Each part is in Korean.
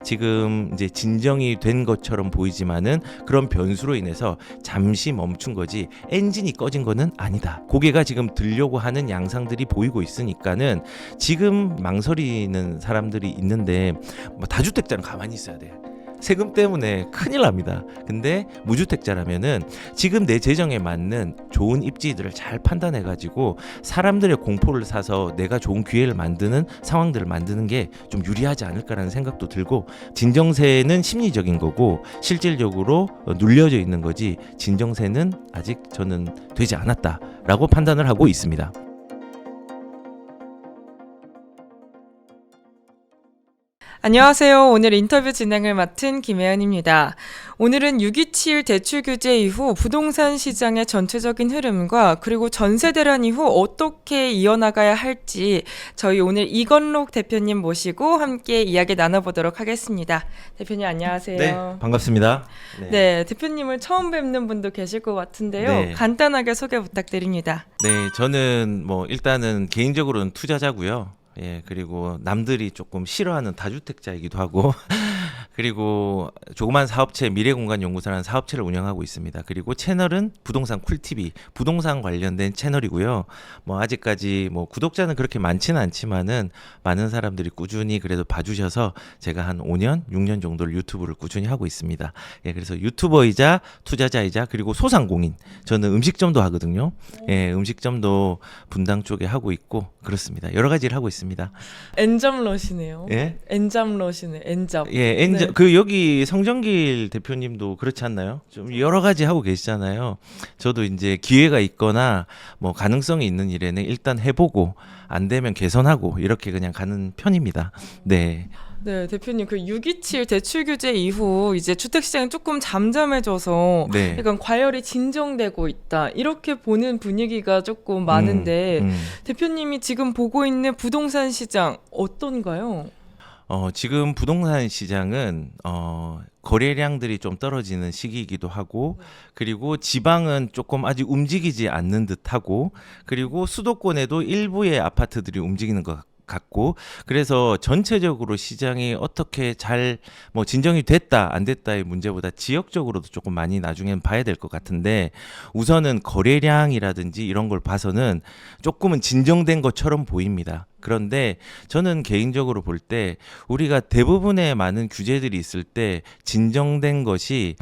지금 이제 진정이 된 것처럼 보이지만은 그런 변수로 인해서 잠시 멈춘 거지 엔진이 꺼진 거는 아니다. 고개가 지금 들려고 하는 양상들이 보이고 있으니까는 지금 망설이는 사람들이 있는데 뭐 다주택자는 가만히 있어야 돼. 세금 때문에 큰일 납니다. 근데 무주택자라면은 지금 내 재정에 맞는 좋은 입지들을 잘 판단해 가지고 사람들의 공포를 사서 내가 좋은 기회를 만드는 상황들을 만드는 게 좀 유리하지 않을까라는 생각도 들고, 진정세는 심리적인 거고 실질적으로 눌려져 있는 거지 진정세는 아직 저는 되지 않았다라고 판단을 하고 있습니다. 안녕하세요. 오늘 인터뷰 진행을 맡은 김혜연입니다. 오늘은 6.27 대출 규제 이후 부동산 시장의 전체적인 흐름과 그리고 전세 대란 이후 어떻게 이어나가야 할지 저희 오늘 이건록 대표님 모시고 함께 이야기 나눠보도록 하겠습니다. 대표님 안녕하세요. 네, 반갑습니다. 네, 대표님을 처음 뵙는 분도 계실 것 같은데요. 네. 간단하게 소개 부탁드립니다. 네, 저는 뭐 일단은 개인적으로는 투자자고요. 예, 그리고 남들이 조금 싫어하는 다주택자이기도 하고 그리고 조그만 사업체 미래공간연구소라는 사업체를 운영하고 있습니다. 그리고 채널은 부동산 쿨TV, 부동산 관련된 채널이고요. 뭐 아직까지 뭐 구독자는 그렇게 많지는 않지만은 많은 사람들이 꾸준히 그래도 봐주셔서 제가 한 5년, 6년 정도를 유튜브를 꾸준히 하고 있습니다. 예, 그래서 유튜버이자 투자자이자 그리고 소상공인, 저는 음식점도 하거든요. 예, 음식점도 분당 쪽에 하고 있고 그렇습니다. 여러 가지를 하고 있습니다. 엔잡러시네요. 예? 엔잡러시네. 엔잡. 예, 네. 그 여기 성정길 대표님도 그렇지 않나요? 좀 여러 가지 하고 계시잖아요. 저도 이제 기회가 있거나 뭐 가능성이 있는 일에는 일단 해보고 안 되면 개선하고 이렇게 그냥 가는 편입니다. 네. 네, 대표님 그 6.27 대출 규제 이후 이제 주택 시장이 조금 잠잠해져서 네. 약간 과열이 진정되고 있다. 이렇게 보는 분위기가 조금 많은데 대표님이 지금 보고 있는 부동산 시장 어떤가요? 지금 부동산 시장은 거래량들이 좀 떨어지는 시기이기도 하고, 그리고 지방은 조금 아직 움직이지 않는 듯하고, 그리고 수도권에도 일부의 아파트들이 움직이는 것 같고, 그래서 전체적으로 시장이 어떻게 잘 뭐 진정이 됐다 안 됐다의 문제보다 지역적으로도 조금 많이 나중엔 봐야 될 것 같은데, 우선은 거래량이라든지 이런 걸 봐서는 조금은 진정된 것처럼 보입니다. 그런데 저는 개인적으로 볼 때 우리가 대부분의 많은 규제들이 있을 때 진정된 것이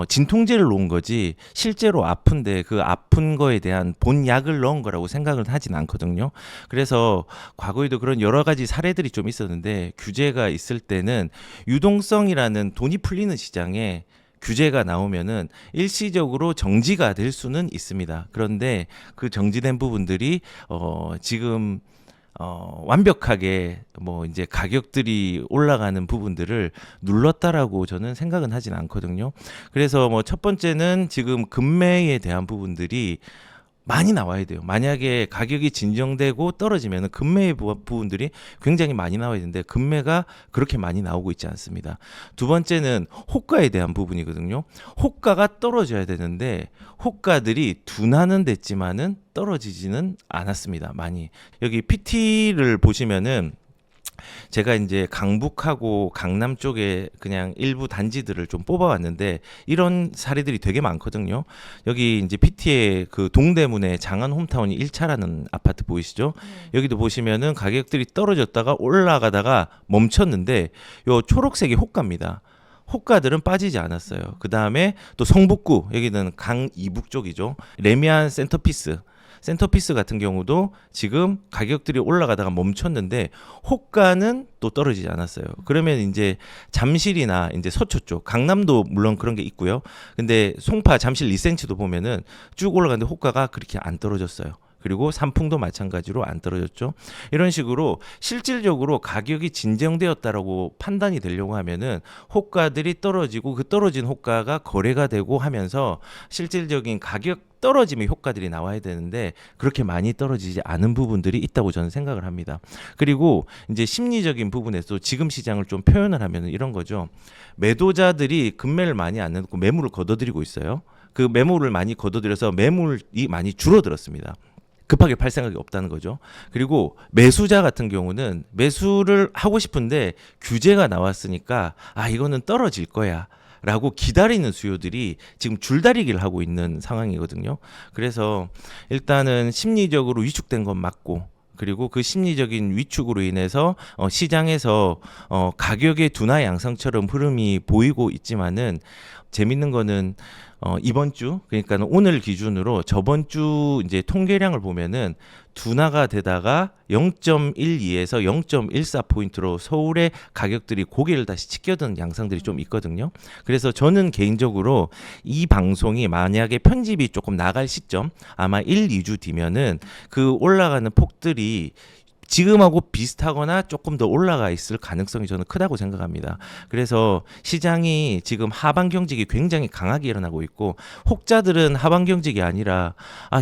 진통제를 놓은 거지 실제로 아픈데 그 아픈 거에 대한 본약을 넣은 거라고 생각을 하진 않거든요. 그래서 과거에도 그런 여러 가지 사례들이 좀 있었는데, 규제가 있을 때는 유동성이라는 돈이 풀리는 시장에 규제가 나오면은 일시적으로 정지가 될 수는 있습니다. 그런데 그 정지된 부분들이 지금 완벽하게 뭐 이제 가격들이 올라가는 부분들을 눌렀다라고 저는 생각은 하진 않거든요. 그래서 뭐 첫 번째는 지금 금매에 대한 부분들이 많이 나와야 돼요. 만약에 가격이 진정되고 떨어지면 금매의 부분들이 굉장히 많이 나와야 되는데 금매가 그렇게 많이 나오고 있지 않습니다. 두 번째는 호가에 대한 부분이거든요. 호가가 떨어져야 되는데 호가들이 둔화는 됐지만은 떨어지지는 않았습니다. 많이. 여기 PT를 보시면은 제가 이제 강북하고 강남 쪽에 그냥 일부 단지들을 좀 뽑아왔는데 이런 사례들이 되게 많거든요. 여기 이제 PT의 그 동대문에 장안 홈타운이 1차라는 아파트 보이시죠? 여기도 보시면은 가격들이 떨어졌다가 올라가다가 멈췄는데 요 초록색이 호가입니다. 호가들은 빠지지 않았어요. 그 다음에 또 성북구, 여기는 강 이북 쪽이죠. 레미안 센터피스 같은 경우도 지금 가격들이 올라가다가 멈췄는데 호가는 또 떨어지지 않았어요. 그러면 이제 잠실이나 이제 서초 쪽, 강남도 물론 그런 게 있고요. 근데 송파, 잠실 리센치도 보면은 쭉 올라가는데 호가가 그렇게 안 떨어졌어요. 그리고 산풍도 마찬가지로 안 떨어졌죠. 이런 식으로 실질적으로 가격이 진정되었다라고 판단이 되려고 하면은 호가들이 떨어지고 그 떨어진 호가가 거래가 되고 하면서 실질적인 가격 떨어짐의 효과들이 나와야 되는데 그렇게 많이 떨어지지 않은 부분들이 있다고 저는 생각을 합니다. 그리고 이제 심리적인 부분에서 지금 시장을 좀 표현을 하면 이런 거죠. 매도자들이 금매를 많이 안 넣고 매물을 걷어들이고 있어요. 그 매물을 많이 걷어들여서 매물이 많이 줄어들었습니다. 급하게 팔 생각이 없다는 거죠. 그리고 매수자 같은 경우는 매수를 하고 싶은데 규제가 나왔으니까 이거는 떨어질 거야. 라고 기다리는 수요들이 지금 줄다리기를 하고 있는 상황이거든요. 그래서 일단은 심리적으로 위축된 건 맞고, 그리고 그 심리적인 위축으로 인해서 시장에서 가격의 둔화 양상처럼 흐름이 보이고 있지만은 재밌는 거는 이번 주, 그러니까 오늘 기준으로 저번 주 이제 통계량을 보면은 둔화가 되다가 0.12에서 0.14포인트로 서울의 가격들이 고개를 다시 치켜든 양상들이 좀 있거든요. 그래서 저는 개인적으로 이 방송이 만약에 편집이 조금 나갈 시점, 아마 1, 2주 뒤면은 그 올라가는 폭들이 지금하고 비슷하거나 조금 더 올라가 있을 가능성이 저는 크다고 생각합니다. 그래서 시장이 지금 하방 경직이 굉장히 강하게 일어나고 있고, 혹자들은 하방 경직이 아니라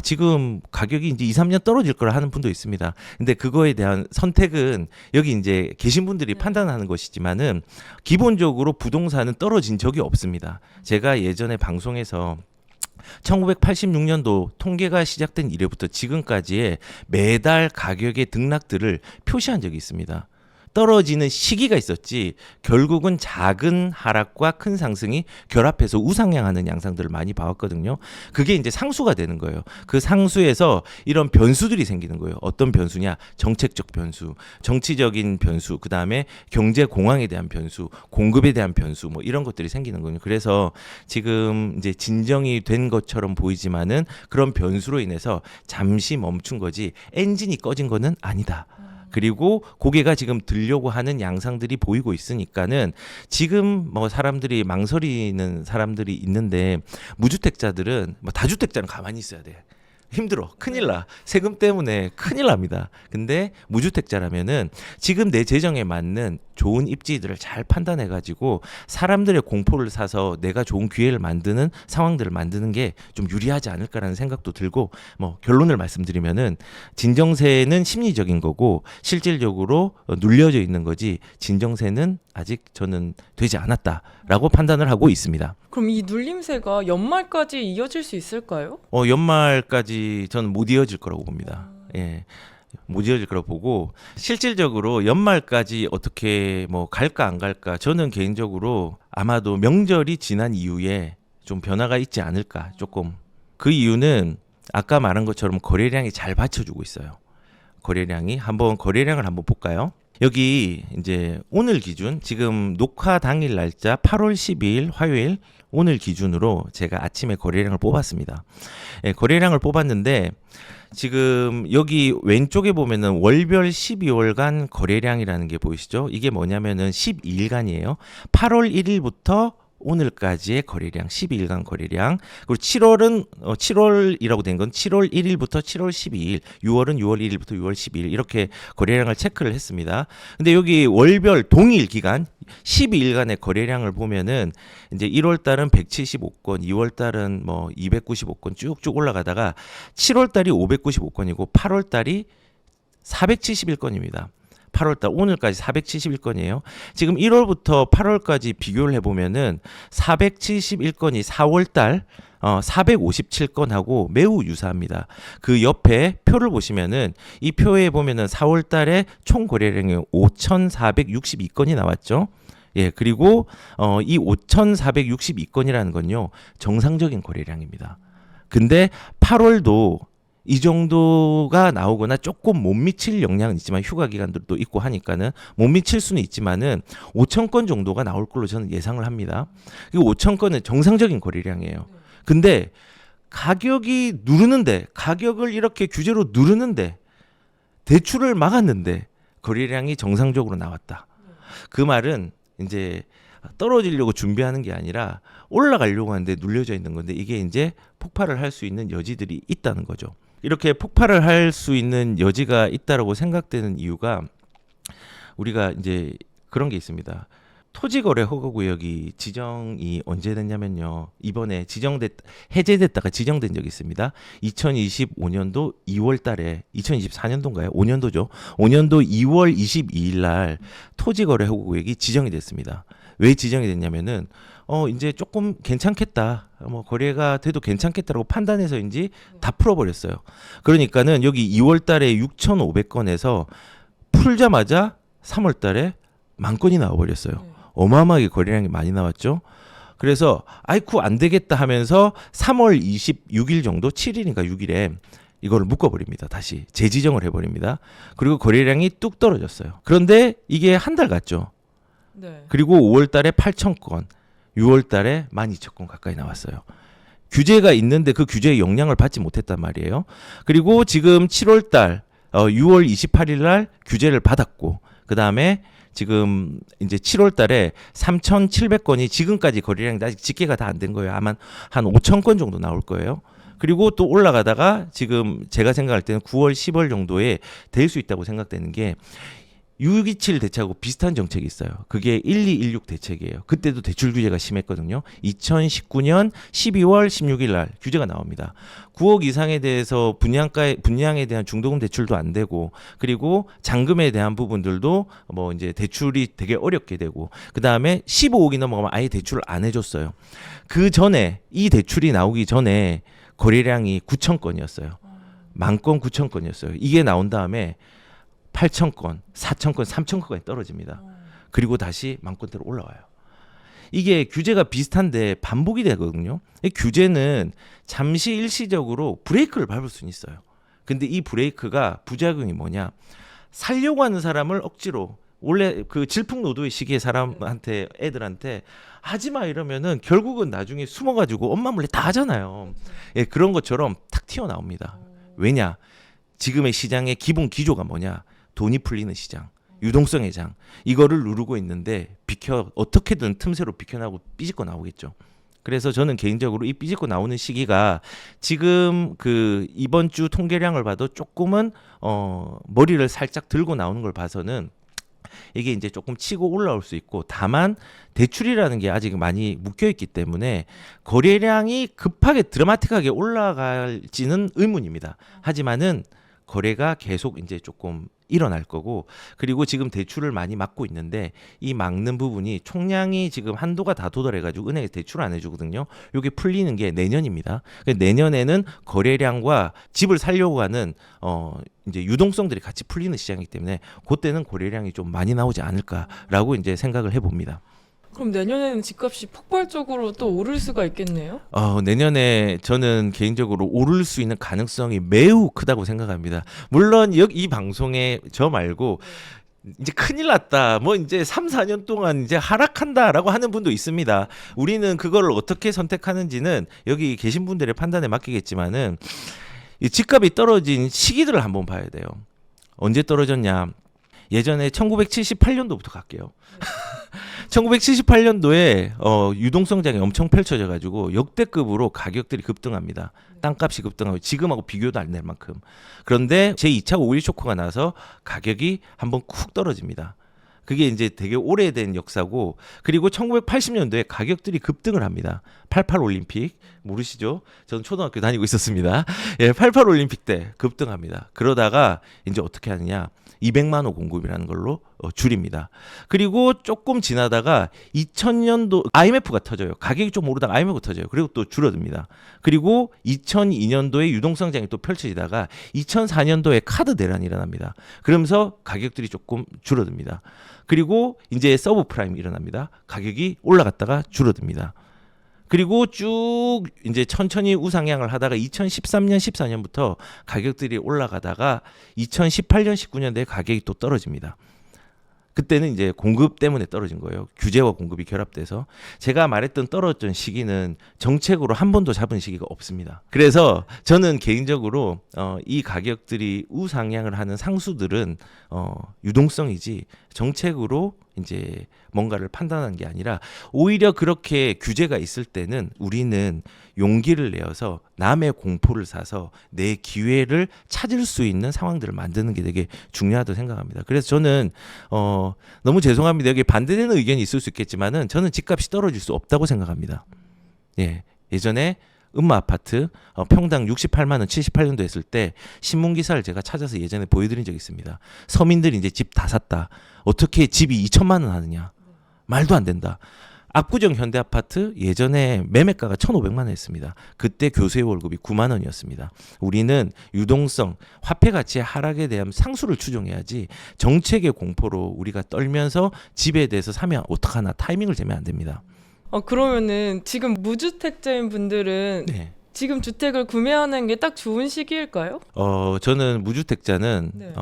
지금 가격이 이제 2, 3년 떨어질 거라 하는 분도 있습니다. 근데 그거에 대한 선택은 여기 이제 계신 분들이 판단하는 것이지만은 기본적으로 부동산은 떨어진 적이 없습니다. 제가 예전에 방송에서 1986년도 통계가 시작된 이래부터 지금까지의 매달 가격의 등락들을 표시한 적이 있습니다. 떨어지는 시기가 있었지 결국은 작은 하락과 큰 상승이 결합해서 우상향하는 양상들을 많이 봐왔거든요. 그게 이제 상수가 되는 거예요. 그 상수에서 이런 변수들이 생기는 거예요. 어떤 변수냐? 정책적 변수, 정치적인 변수, 그 다음에 경제 공황에 대한 변수, 공급에 대한 변수, 뭐 이런 것들이 생기는 거예요. 그래서 지금 이제 진정이 된 것처럼 보이지만은 그런 변수로 인해서 잠시 멈춘 거지 엔진이 꺼진 거는 아니다. 그리고 고개가 지금 들려고 하는 양상들이 보이고 있으니까는 지금 뭐 사람들이 망설이는 사람들이 있는데, 무주택자들은 다주택자는 가만히 있어야 돼. 힘들어. 큰일 나. 세금 때문에 큰일 납니다. 근데 무주택자라면은 지금 내 재정에 맞는 좋은 입지들을 잘 판단해 가지고 사람들의 공포를 사서 내가 좋은 기회를 만드는 상황들을 만드는 게 좀 유리하지 않을까라는 생각도 들고, 뭐 결론을 말씀드리면은 진정세는 심리적인 거고 실질적으로 눌려져 있는 거지 진정세는 아직 저는 되지 않았다라고 판단을 하고 있습니다. 그럼 이 눌림세가 연말까지 이어질 수 있을까요? 연말까지 저는 못 이어질 거라고 봅니다. 예. 못 이어질 거라고 보고, 실질적으로 연말까지 어떻게 뭐 갈까 안 갈까, 저는 개인적으로 아마도 명절이 지난 이후에 좀 변화가 있지 않을까. 조금 그 이유는 아까 말한 것처럼 거래량이 잘 받쳐주고 있어요. 거래량을 한번 볼까요? 여기 이제 오늘 기준, 지금 녹화 당일 날짜 8월 12일 화요일 오늘 기준으로 제가 아침에 거래량을 뽑았습니다. 예, 거래량을 뽑았는데 지금 여기 왼쪽에 보면은 월별 12월간 거래량이라는 게 보이시죠? 이게 뭐냐면은 12일간이에요. 8월 1일부터 오늘까지의 거래량, 12일간 거래량. 그리고 7월은 7월이라고 된 건 7월 1일부터 7월 12일, 6월은 6월 1일부터 6월 12일 이렇게 거래량을 체크를 했습니다. 근데 여기 월별 동일 기간 12일간의 거래량을 보면은 이제 1월 달은 175건, 2월 달은 뭐 295건 쭉쭉 올라가다가 7월 달이 595건이고 8월 달이 471건입니다. 8월달 오늘까지 471건이에요. 지금 1월부터 8월까지 비교를 해보면은 471건이 4월달 457건하고 매우 유사합니다. 그 옆에 표를 보시면은 이 표에 보면은 4월달에 총 거래량이 5,462건이 나왔죠. 예, 그리고 이 5,462건이라는 건요 정상적인 거래량입니다. 근데 8월도 이 정도가 나오거나 조금 못 미칠 역량은 있지만 휴가 기간들도 있고 하니까는 못 미칠 수는 있지만은 5,000건 정도가 나올 걸로 저는 예상을 합니다. 이 5,000건은 정상적인 거래량이에요. 근데 가격이 누르는데, 가격을 이렇게 규제로 누르는데, 대출을 막았는데 거래량이 정상적으로 나왔다. 그 말은 이제 떨어지려고 준비하는 게 아니라 올라가려고 하는데 눌려져 있는 건데, 이게 이제 폭발을 할 수 있는 여지들이 있다는 거죠. 이렇게 폭발을 할 수 있는 여지가 있다라고 생각되는 이유가, 우리가 이제 그런 게 있습니다. 토지거래 허가구역이 지정이 언제 됐냐면요, 이번에 해제됐다가 지정된 적이 있습니다. 2025년도 2월 달에, 2024년도인가요? 5년도죠. 5년도 2월 22일 날 토지거래 허가구역이 지정이 됐습니다. 왜 지정이 됐냐면은 이제 조금 괜찮겠다. 뭐 거래가 돼도 괜찮겠다라고 판단해서인지 다 풀어버렸어요. 그러니까는 여기 2월 달에 6,500건에서 풀자마자 3월 달에 10,000건이 나와버렸어요. 네. 어마어마하게 거래량이 많이 나왔죠. 그래서 아이쿠 안 되겠다 하면서 3월 26일 정도 7일인가 6일에 이걸 묶어버립니다. 다시 재지정을 해버립니다. 그리고 거래량이 뚝 떨어졌어요. 그런데 이게 한 달 갔죠. 네. 그리고 5월 달에 8,000건, 6월 달에 12,000건 가까이 나왔어요. 규제가 있는데 그 규제의 영향을 받지 못했단 말이에요. 그리고 지금 7월 달, 6월 28일 날 규제를 받았고, 그 다음에 지금 이제 7월 달에 3,700건이 지금까지 거래량이 아직 집계가 다 안 된 거예요. 아마 한 5,000건 정도 나올 거예요. 그리고 또 올라가다가 지금 제가 생각할 때는 9월, 10월 정도에 될 수 있다고 생각되는 게 627 대책하고 비슷한 정책이 있어요. 그게 1216 대책이에요. 그때도 대출 규제가 심했거든요. 2019년 12월 16일 날 규제가 나옵니다. 9억 이상에 대해서 분양에 대한 중도금 대출도 안 되고, 그리고 잔금에 대한 부분들도 뭐 이제 대출이 되게 어렵게 되고, 그 다음에 15억이 넘어가면 아예 대출을 안 해줬어요. 그 전에 이 대출이 나오기 전에 거래량이 9,000건이었어요. 10,000건, 9,000건이었어요. 이게 나온 다음에 8,000건, 4,000건, 3,000건까지 떨어집니다. 그리고 다시 10,000건대로 올라와요. 이게 규제가 비슷한데 반복이 되거든요. 이 규제는 잠시 일시적으로 브레이크를 밟을 수는 있어요. 근데 이 브레이크가 부작용이 뭐냐? 살려고 하는 사람을 억지로, 원래 그 질풍노도의 시기에 사람한테, 애들한테 하지마 이러면은 결국은 나중에 숨어가지고 엄마 몰래 다 하잖아요. 예, 그런 것처럼 탁 튀어나옵니다. 왜냐? 지금의 시장의 기본 기조가 뭐냐? 돈이 풀리는 시장, 유동성의 장, 이거를 누르고 있는데 어떻게든 틈새로 비켜나고 삐집고 나오겠죠. 그래서 저는 개인적으로 이 삐집고 나오는 시기가 지금 그 이번 주 통계량을 봐도 조금은 머리를 살짝 들고 나오는 걸 봐서는 이게 이제 조금 치고 올라올 수 있고, 다만 대출이라는 게 아직 많이 묶여 있기 때문에 거래량이 급하게 드라마틱하게 올라갈지는 의문입니다. 하지만은 거래가 계속 이제 조금 일어날 거고, 그리고 지금 대출을 많이 막고 있는데 이 막는 부분이 총량이 지금 한도가 다 도달해가지고 은행에 대출 안 해주거든요. 이게 풀리는 게 내년입니다. 내년에는 거래량과 집을 살려고 하는 이제 유동성들이 같이 풀리는 시장이기 때문에 그때는 거래량이 좀 많이 나오지 않을까라고 이제 생각을 해봅니다. 그럼 내년에는 집값이 폭발적으로 또 오를 수가 있겠네요. 내년에 저는 개인적으로 오를 수 있는 가능성이 매우 크다고 생각합니다. 물론 이 방송에 저 말고 이제 큰일 났다, 뭐 이제 3, 4년 동안 이제 하락한다라고 하는 분도 있습니다. 우리는 그걸 어떻게 선택하는지는 여기 계신 분들의 판단에 맡기겠지만은 이 집값이 떨어진 시기들을 한번 봐야 돼요. 언제 떨어졌냐? 예전에 1978년도부터 갈게요. 1978년도에 유동성장이 엄청 펼쳐져 가지고 역대급으로 가격들이 급등합니다. 땅값이 급등하고 지금하고 비교도 안 될 만큼. 그런데 제2차 오일 쇼크가 나서 가격이 한번 쿡 떨어집니다. 그게 이제 되게 오래된 역사고, 그리고 1980년도에 가격들이 급등을 합니다. 88 올림픽 모르시죠? 저는 초등학교 다니고 있었습니다. 예, 88 올림픽 때 급등합니다. 그러다가 이제 어떻게 하느냐? 200만 호 공급이라는 걸로 줄입니다. 그리고 조금 지나다가 2000년도 IMF가 터져요. 가격이 좀 오르다가 IMF가 터져요. 그리고 또 줄어듭니다. 그리고 2002년도에 유동성장이 또 펼쳐지다가 2004년도에 카드 대란이 일어납니다. 그러면서 가격들이 조금 줄어듭니다. 그리고 이제 서브프라임이 일어납니다. 가격이 올라갔다가 줄어듭니다. 그리고 쭉 이제 천천히 우상향을 하다가 2013년, 14년부터 가격들이 올라가다가 2018년, 19년도에 가격이 또 떨어집니다. 그때는 이제 공급 때문에 떨어진 거예요. 규제와 공급이 결합돼서. 제가 말했던 떨어졌던 시기는 정책으로 한 번도 잡은 시기가 없습니다. 그래서 저는 개인적으로 이 가격들이 우상향을 하는 상수들은 유동성이지 정책으로 이제 뭔가를 판단하는 게 아니라, 오히려 그렇게 규제가 있을 때는 우리는 용기를 내어서 남의 공포를 사서 내 기회를 찾을 수 있는 상황들을 만드는 게 되게 중요하다고 생각합니다. 그래서 저는 너무 죄송합니다. 여기 반대되는 의견이 있을 수 있겠지만은 저는 집값이 떨어질 수 없다고 생각합니다. 예, 예전에 음마 아파트 평당 68만 원 78년도 했을 때 신문 기사를 제가 찾아서 예전에 보여드린 적이 있습니다. 서민들이 이제 집 다 샀다. 어떻게 집이 2천만 원 하느냐? 말도 안 된다. 압구정 현대아파트 예전에 매매가가 1,500만 원 했습니다. 그때 교수의 월급이 9만 원이었습니다. 우리는 유동성, 화폐 가치의 하락에 대한 상수를 추종해야지 정책의 공포로 우리가 떨면서 집에 대해서 사면 어떡하나 타이밍을 재면 안 됩니다. 그러면은 지금 무주택자인 분들은 네. 지금 주택을 구매하는 게 딱 좋은 시기일까요? 저는 무주택자는 네.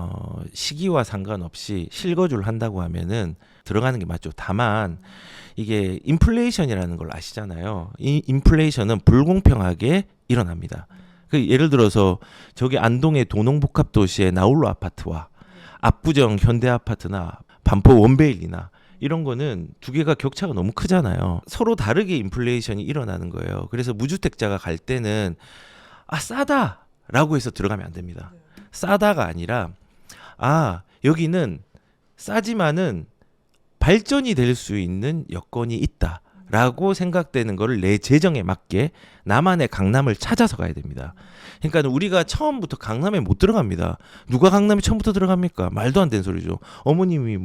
시기와 상관없이 실거주를 한다고 하면은 들어가는 게 맞죠. 다만 이게 인플레이션이라는 걸 아시잖아요. 이 인플레이션은 불공평하게 일어납니다. 그 예를 들어서 저기 안동의 도농복합도시의 나홀로 아파트와 압구정 현대아파트나 반포 원베일이나 이런 거는 두 개가 격차가 너무 크잖아요. 서로 다르게 인플레이션이 일어나는 거예요. 그래서 무주택자가 갈 때는 싸다라고 해서 들어가면 안 됩니다. 싸다가 아니라 여기는 싸지만은 발전이 될 수 있는 여건이 있다라고 생각되는 거를 내 재정에 맞게 나만의 강남을 찾아서 가야 됩니다. 그러니까 우리가 처음부터 강남에 못 들어갑니다. 누가 강남에 처음부터 들어갑니까? 말도 안 되는 소리죠. 어머님이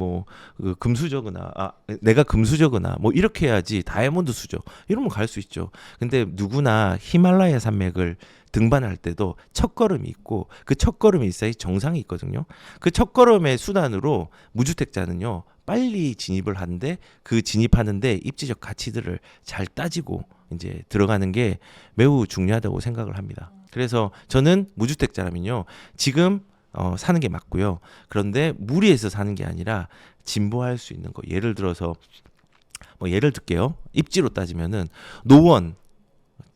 금수저거나 내가 금수저거나 이렇게 해야지 다이아몬드 수저 이러면 갈 수 있죠. 근데 누구나 히말라야 산맥을 등반할 때도 첫걸음이 있고 그 첫걸음이 있어야 정상이 있거든요. 그 첫걸음의 수단으로 무주택자는요. 빨리 진입을 하는데 그 진입하는데 입지적 가치들을 잘 따지고 이제 들어가는 게 매우 중요하다고 생각을 합니다. 그래서 저는 무주택자라면요. 지금 사는 게 맞고요. 그런데 무리해서 사는 게 아니라 진보할 수 있는 거. 예를 들어서 예를 들게요. 입지로 따지면은 노원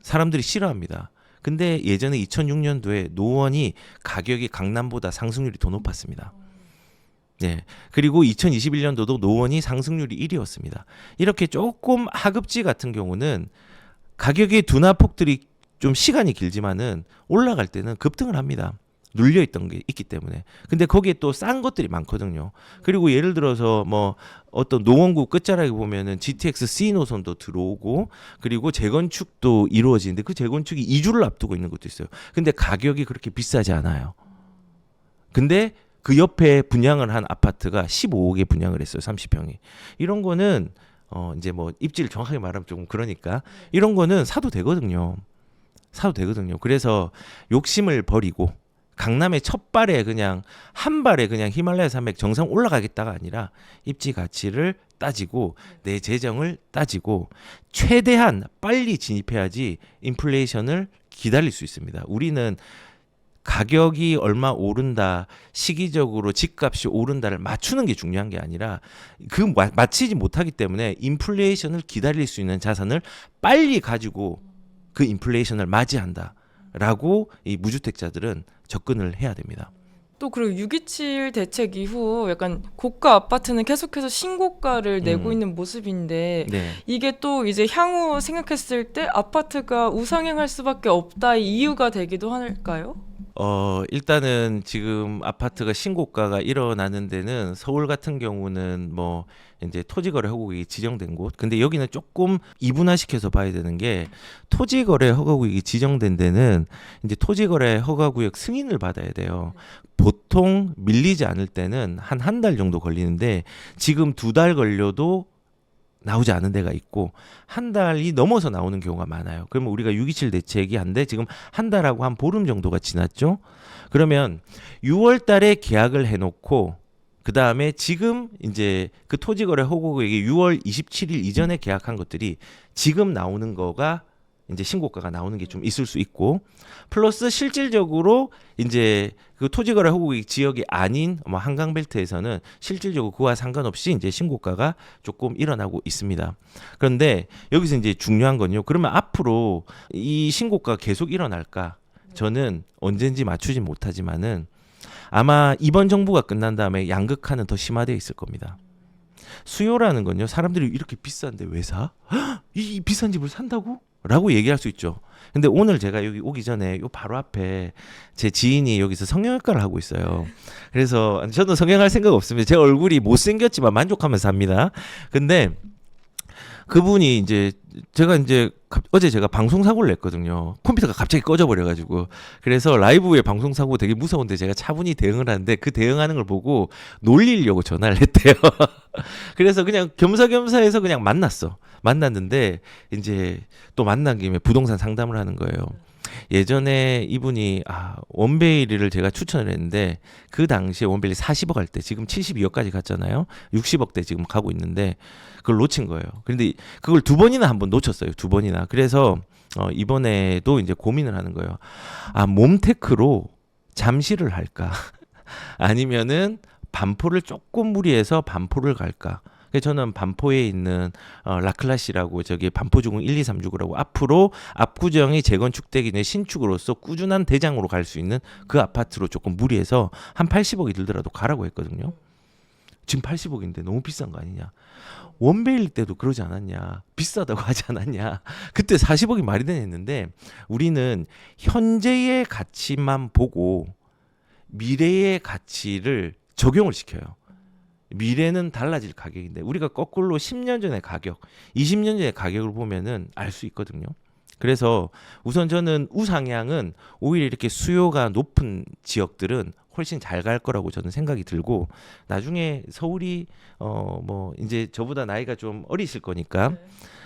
사람들이 싫어합니다. 근데 예전에 2006년도에 노원이 가격이 강남보다 상승률이 더 높았습니다. 네. 그리고 2021년도도 노원이 상승률이 1위였습니다. 이렇게 조금 하급지 같은 경우는 가격의 둔화폭들이 좀 시간이 길지만은 올라갈 때는 급등을 합니다. 눌려 있던 게 있기 때문에. 근데 거기에 또 싼 것들이 많거든요. 그리고 예를 들어서 어떤 노원구 끝자락에 보면은 GTX C 노선도 들어오고 그리고 재건축도 이루어지는데 그 재건축이 2주를 앞두고 있는 것도 있어요. 근데 가격이 그렇게 비싸지 않아요. 근데 그 옆에 분양을 한 아파트가 15억에 분양을 했어요. 30평이. 이런 거는 이제 입지를 정확하게 말하면 조금 그러니까 이런 거는 사도 되거든요. 그래서 욕심을 버리고 강남의 첫 발에 그냥 한 발에 그냥 히말라야 산맥 정상 올라가겠다가 아니라 입지 가치를 따지고 내 재정을 따지고 최대한 빨리 진입해야지 인플레이션을 기다릴 수 있습니다. 우리는 가격이 얼마 오른다, 시기적으로 집값이 오른다를 맞추는 게 중요한 게 아니라 맞추지 못하기 때문에 인플레이션을 기다릴 수 있는 자산을 빨리 가지고 그 인플레이션을 맞이한다라고 이 무주택자들은 접근을 해야 됩니다. 또 그리고 6.27 대책 이후 약간 고가 아파트는 계속해서 신고가를 내고 있는 모습인데 네. 이게 또 이제 향후 생각했을 때 아파트가 우상향할 수밖에 없다 이 이유가 되기도 할까요? 일단은 지금 아파트가 신고가가 일어나는 데는 서울 같은 경우는 이제 토지거래 허가구역이 지정된 곳. 근데 여기는 조금 이분화시켜서 봐야 되는 게 토지거래 허가구역이 지정된 데는 이제 토지거래 허가구역 승인을 받아야 돼요. 보통 밀리지 않을 때는 한 달 정도 걸리는데 지금 2달 걸려도 나오지 않은 데가 있고 한 달이 넘어서 나오는 경우가 많아요. 그러면 우리가 6.27 대책이 한데 지금 한 달하고 한 보름 정도가 지났죠. 그러면 6월 달에 계약을 해놓고 그 다음에 지금 이제 그 토지거래 허가구역이 6월 27일 이전에 계약한 것들이 지금 나오는 거가 이제 신고가가 나오는 게 좀 있을 수 있고 플러스 실질적으로 이제 그 토지거래 허가구역 지역이 아닌 한강벨트에서는 실질적으로 그와 상관없이 이제 신고가가 조금 일어나고 있습니다. 그런데 여기서 이제 중요한 건요. 그러면 앞으로 이 신고가가 계속 일어날까? 저는 언젠지 맞추지 못하지만은 아마 이번 정부가 끝난 다음에 양극화는 더 심화되어 있을 겁니다. 수요라는 건요. 사람들이 이렇게 비싼데 왜 사? 이 비싼 집을 산다고? 라고 얘기할 수 있죠. 근데 오늘 제가 여기 오기 전에 요 바로 앞에 제 지인이 여기서 성형외과를 하고 있어요. 그래서 저도 성형할 생각 없습니다. 제 얼굴이 못생겼지만 만족하면서 삽니다. 근데 그분이 이제 제가 이제 어제 제가 방송 사고를 냈거든요. 컴퓨터가 갑자기 꺼져 버려가지고 그래서 라이브에 방송 사고 되게 무서운데 제가 차분히 대응을 하는데 그 대응하는 걸 보고 놀리려고 전화를 했대요. 그래서 그냥 겸사겸사해서 그냥 만났는데 이제 또 만난 김에 부동산 상담을 하는 거예요. 예전에 이분이 원베일리를 제가 추천을 했는데 그 당시에 원베일리 40억 할 때 지금 72억까지 갔잖아요. 60억대 지금 가고 있는데 그걸 놓친 거예요. 그런데 그걸 두 번이나 한번 놓쳤어요. 두 번이나. 그래서 이번에도 이제 고민을 하는 거예요. 몸테크로 잠실을 할까? 아니면은 반포를 조금 무리해서 반포를 갈까? 그래서 저는 반포에 있는 라클라시라고 저기 반포주공 1, 2, 3주구라고 앞으로 압구정이 재건축되기 전에 신축으로서 꾸준한 대장으로 갈 수 있는 그 아파트로 조금 무리해서 한 80억이 들더라도 가라고 했거든요. 지금 80억인데 너무 비싼 거 아니냐. 원베일 때도 그러지 않았냐. 비싸다고 하지 않았냐. 그때 40억이 말이 되냐 했는데 우리는 현재의 가치만 보고 미래의 가치를 적용을 시켜요. 미래는 달라질 가격인데 우리가 거꾸로 10년 전의 가격, 20년 전의 가격을 보면은 알 수 있거든요. 그래서 우선 저는 우상향은 오히려 이렇게 수요가 높은 지역들은 훨씬 잘 갈 거라고 저는 생각이 들고 나중에 서울이 뭐 이제 저보다 나이가 좀 어리실 거니까